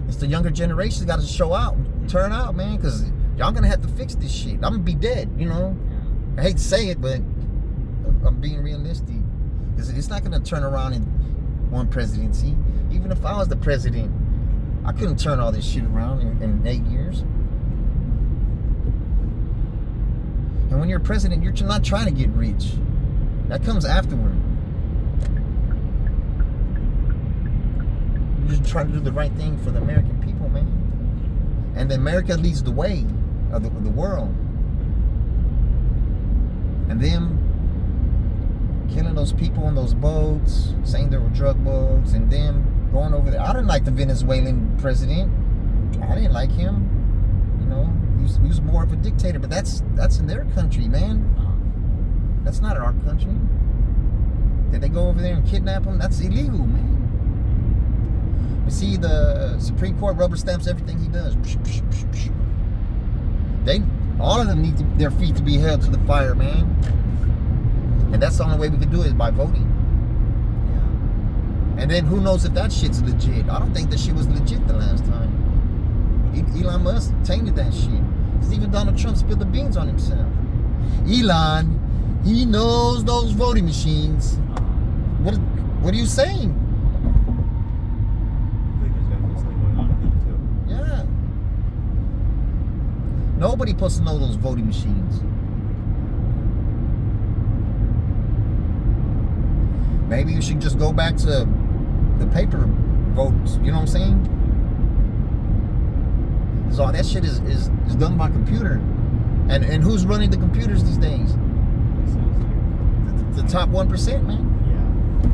It's the younger generation got to show out, turn out, man, because y'all gonna have to fix this shit. I'm gonna be dead, you know. Yeah. I hate to say it, but I'm being realistic. Because it's not gonna turn around in one presidency. Even if I was the president, I couldn't turn all this shit around in 8 years. And when you're president, you're not trying to get rich. That comes afterward. You're just trying to do the right thing for the American people, man. And America leads the way of the world. And them killing those people on those boats, saying they were drug boats, and them going over there. I didn't like the Venezuelan president. I didn't like him. You know, he was more of a dictator, but that's in their country, man. That's not in our country. Did they go over there and kidnap him? That's illegal, man. You see, the Supreme Court rubber stamps everything he does. All of them need their feet to be held to the fire, man. And that's the only way we can do it is by voting. Yeah. And then who knows if that shit's legit? I don't think that shit was legit the last time. Elon Musk tainted that shit. Because even Donald Trump spilled the beans on himself. Elon, he knows those voting machines. What are you saying? I think there's definitely something going on with that too. Yeah. Nobody supposed to know those voting machines. Maybe you should just go back to the paper votes. You know what I'm saying? Because all that shit is done by computer. And who's running the computers these days? The top 1%, man. Yeah.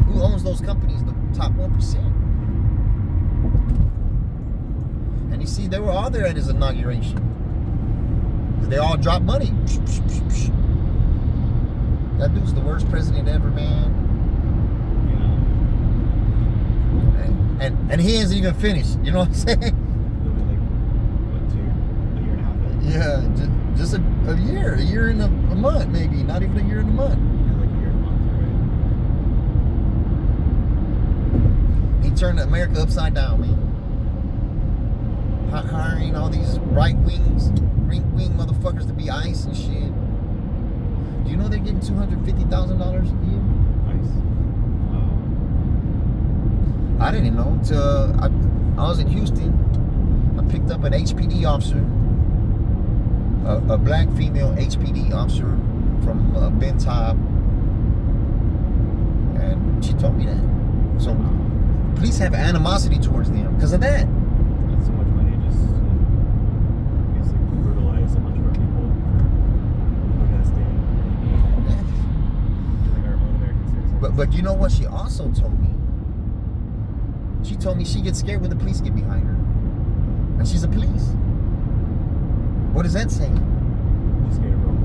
Who owns those companies? The top 1%. And you see, they were all there at his inauguration. They all dropped money. That dude's the worst president ever, man. Yeah. And he hasn't even finished. You know what I'm saying? Like, what, a year and a half? Yeah, just a year and a month, maybe. Not even a year and a month. Yeah, like a year and a month, right? He turned America upside down, man. Hiring all these right-wing motherfuckers to be ICE and shit. Do you know they're getting $250,000 a year? Nice. Wow. I didn't know. I was in Houston. I picked up an HPD officer, a black female HPD officer from Bentab, and she told me that. So police have animosity towards them because of that. That's so much money just basically brutalize a bunch of our people for protesting Yeah. killing our own American citizens. But you know what she also told me? She told me she gets scared when the police get behind her. And she's a police. What does that say? She's scared of her own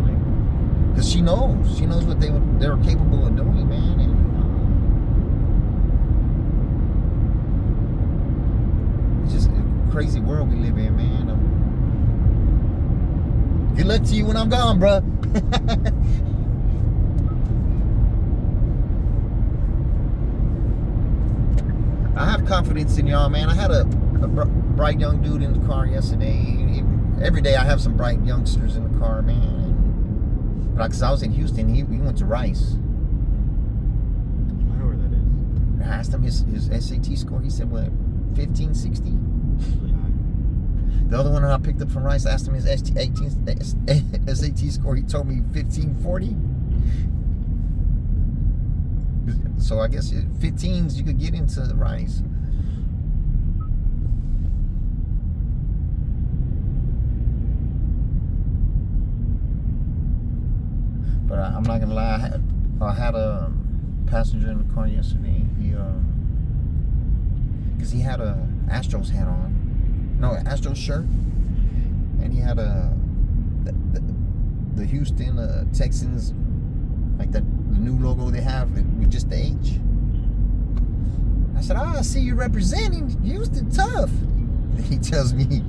people. Because she knows what they were capable of doing, man. And it's just a crazy world we live in, man. Good luck to you when I'm gone, bruh. I have confidence in y'all, man. I had a bright young dude in the car yesterday. Every day I have some bright youngsters in the car, man. But because I was in Houston, he went to Rice. I know where that is. I asked him his SAT score. He said, what, 1560? Really high. The other one that I picked up from Rice, I asked him his SAT score. He told me 1540. So I guess 15s you could get into Rice. But I'm not gonna lie, I had a passenger in the car yesterday. Cause he had a Astros hat on, no, Astros shirt, and he had the Houston Texans, like the new logo they have with just the H. I said, I see you representing Houston tough. And he tells me,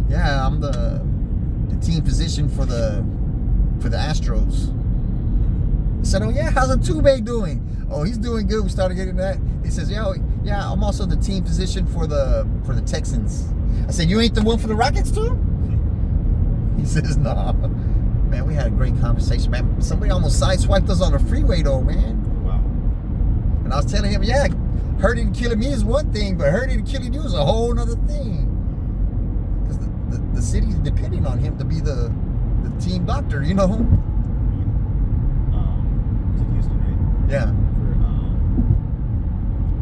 yeah, I'm the team physician for the Astros. I said, oh yeah, how's Altuve doing? Oh, he's doing good. We started getting that. He says, yeah, I'm also the team physician for the Texans. I said, you ain't the one for the Rockets too? He says, nah. Man, we had a great conversation, man. Somebody almost sideswiped us on the freeway though, man. Wow. And I was telling him, yeah, hurting and killing me is one thing, but hurting and killing you is a whole other thing. Because the city's depending on him to be the team doctor, you know? Was it Houston, right? Yeah. For,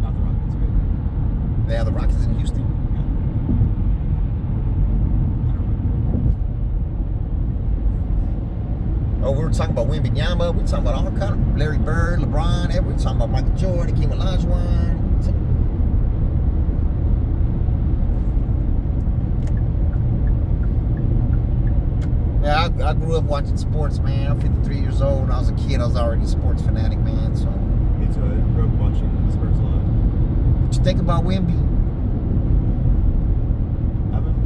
not the Rockets, right? They have the Rockets in Houston. Yeah. I don't know. Oh, we were talking about Wembanyama. We were talking about all kind of Larry Bird, LeBron. We were talking about Michael Jordan, Hakeem Olajuwon. Yeah, I grew up watching sports, man. I'm 53 years old. When I was a kid, I was already a sports fanatic, man. So, Me too. I grew up watching the Spurs a lot. what you think about Wemby? I haven't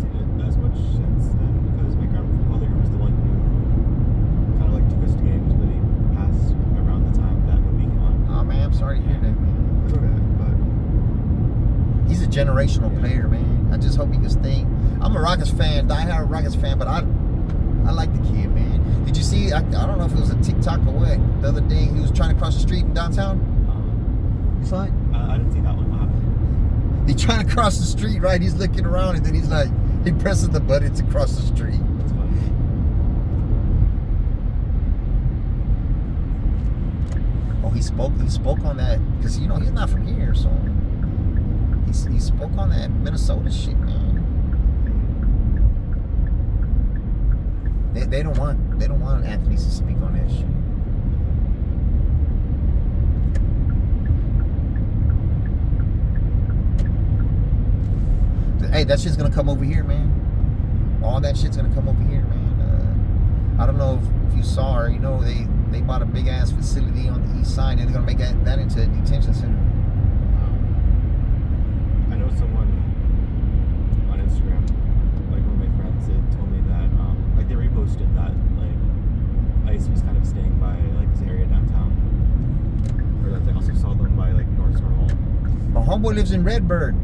seen it as much since then because my grandfather was the one who kind of like took us to games, but he passed around the time that movie came on. Oh man, I'm sorry to hear that, man. It's okay, but He's a generational player, man. I just hope he can stay. I'm a Rockets fan, diehard Rockets fan, but I like the kid, man. Did you see? I don't know if it was a TikTok or what. The other day, he was trying to cross the street in downtown. You saw it? I didn't see that one. He's trying to cross the street, right? He's looking around, and then he's like, he presses the button to cross the street. That's funny. Oh, he spoke on that because you know he's not from here, so he spoke on that Minnesota shit, man. They don't want Anthony to speak on that shit. Hey, that shit's gonna come over here, man. All that shit's gonna come over here, man. I don't know if you saw or you know they bought a big ass facility on the east side and they're gonna make that into a detention center. I know someone on Instagram, like one of my friends, that told me that like they reposted that like ICE was kind of staying by like this area downtown, or that they also saw them by like North Star Mall. My homeboy lives in Redbird.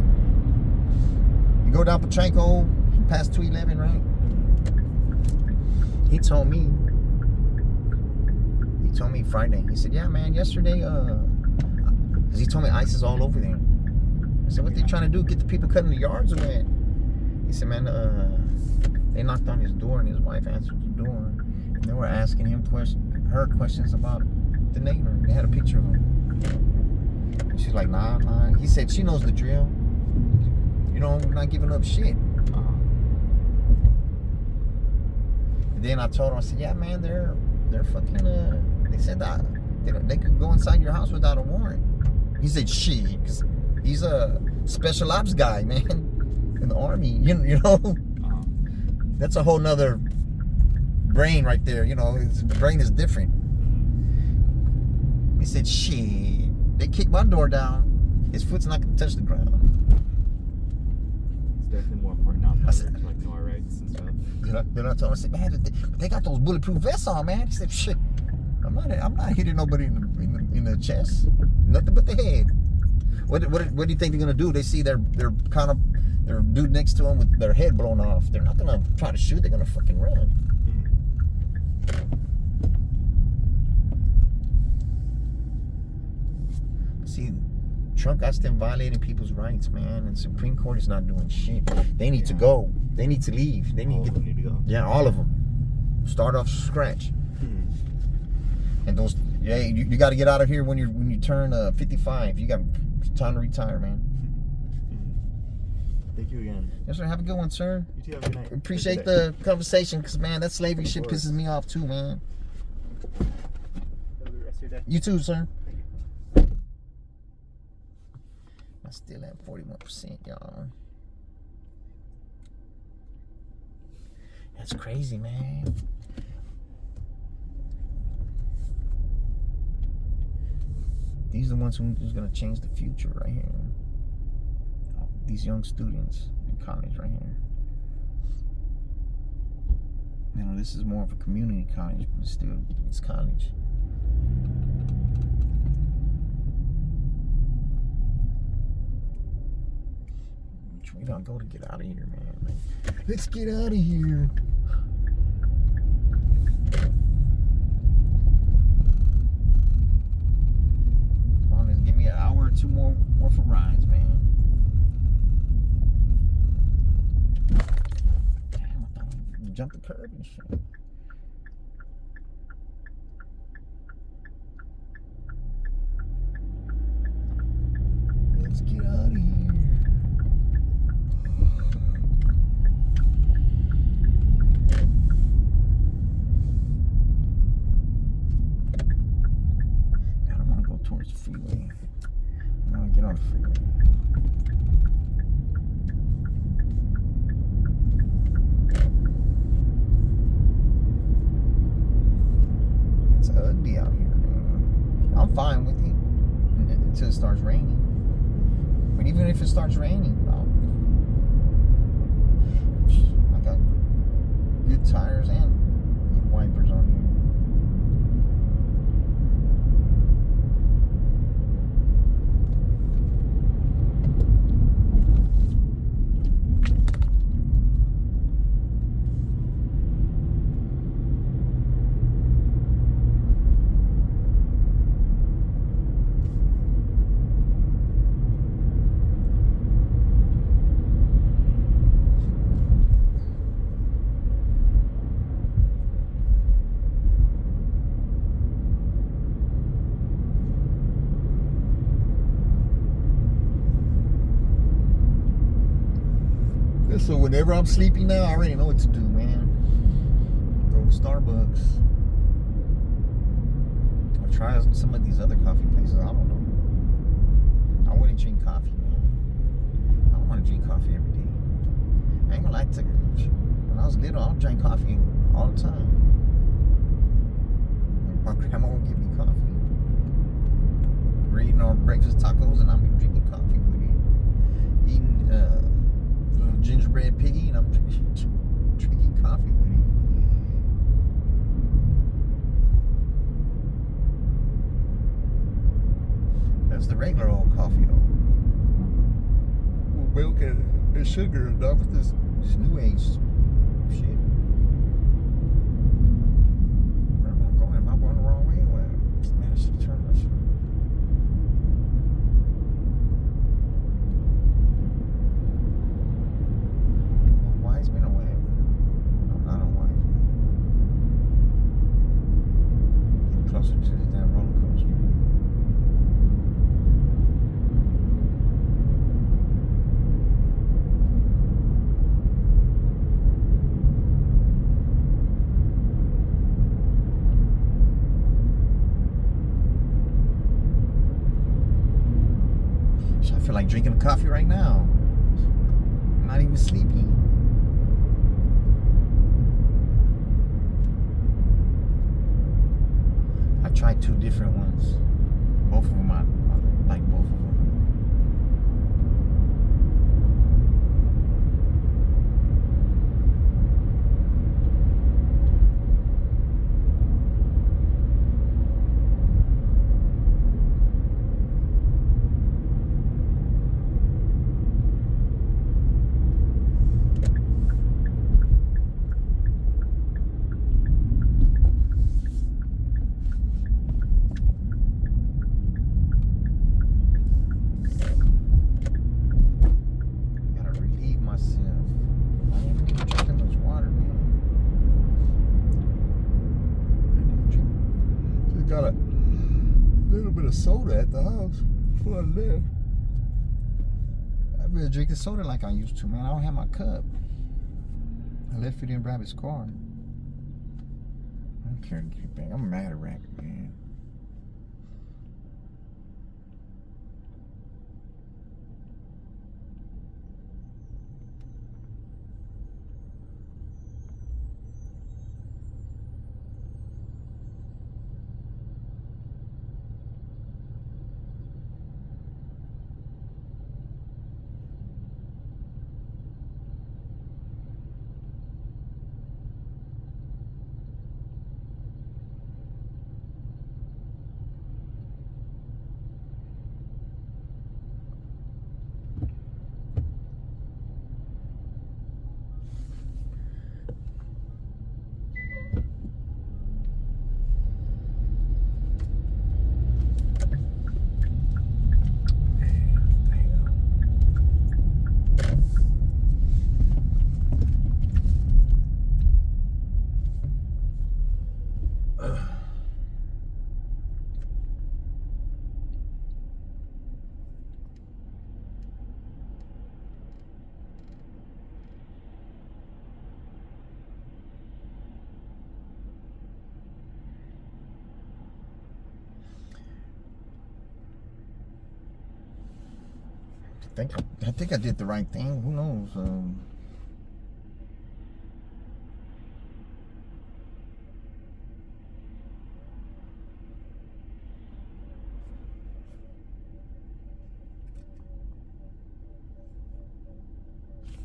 You go down Pachanko, past 211, right? He told me Friday. He said, yeah, man, yesterday, because he told me ICE is all over there. I said, what they trying to do? Get the people cutting the yards away? He said, man, they knocked on his door and his wife answered the door. And they were asking him questions about the neighbor. They had a picture of him. And she's like, nah. He said, she knows the drill. You know, we're not giving up shit. And then I told him, I said, yeah, man, they're fucking, they said that they could go inside your house without a warrant. He said, shit, because he's a special ops guy, man, in the Army, you know? That's a whole nother brain right there, you know, his brain is different. He said, shit, they kicked my door down. His foot's not going to touch the ground. It's definitely more important now I said- to like know our rights and stuff. Then I told him, I said, man, they got those bulletproof vests on, man. He said, shit, I'm not hitting nobody in the chest, nothing but the head. What do you think they're gonna do? They see their dude next to them with their head blown off. They're not gonna try to shoot. They're gonna fucking run. See, Trump got them violating people's rights, man, and Supreme Court is not doing shit. They need to go. They need to leave. They need All to of them need to go. Yeah, all of them. Start off scratch. And those, yeah, you got to get out of here when you turn 55. You got time to retire, man. Thank you again. Yes, sir. Have a good one, sir. You too. Have a good night. Appreciate the conversation, because man, that slavery shit course. pisses me off too, man. Have a good rest of your day. You too, sir. I still at 41%, y'all. That's crazy, man. These are the ones who's gonna change the future right here. These young students in college right here. You know, this is more of a community college, but it's college. We gotta go to get out of here, man. Like, let's get out of here. Come on, just give me an hour or two more for rides, man. Damn, I thought I jumped the curb and shit. Let's get out of here. Towards the freeway. I want to get on the freeway. fine with it until it starts raining. But even if it starts raining, I got good tires and good wipers on here. So whenever I'm sleepy now, I already know what to do, man. Go to Starbucks. Or try some of these other coffee places. I don't know. I wouldn't drink coffee, man. I don't want to drink coffee every day. I ain't gonna lie to you. When I was little, I would drink coffee all the time. My grandma would give me coffee. We're eating our breakfast tacos, and I'm drinking coffee with it. Eating little gingerbread piggy, and I'm drinking coffee with it. That's the regular old coffee, though. With milk and sugar and stuff with this. New age shit. Where am I going? Am I going the wrong way? Well, man, I should turn my shit. Wise man away. I'm not on wise. Getting closer to the damn roller coaster. I feel like drinking a coffee right now. I'm not even sleepy. I tried 2 different ones. Both of them, I like both of them. Got a little bit of soda at the house before I left. I better drink the soda like I used to, man. I don't have my cup. I left it in Rabbit's car. I don't care to get it back. I'm mad at Rabbit, man. I think I did the right thing. Who knows?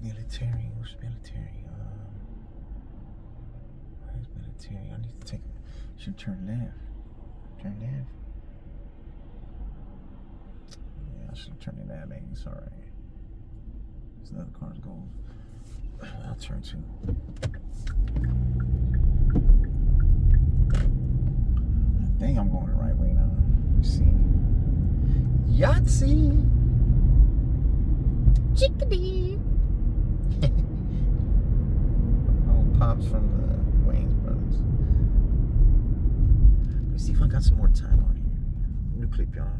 military? Where's military? Where's military? I need to take. Should turn left. Turn left. Yeah, I should turn it that way. It's alright. There's another car's going. I'll turn too. I think I'm going the right way now. Let's see. Yahtzee! Chickadee! Oh, Pops from the Wayans Brothers. Let me see if I got some more time on here. New clip, y'all.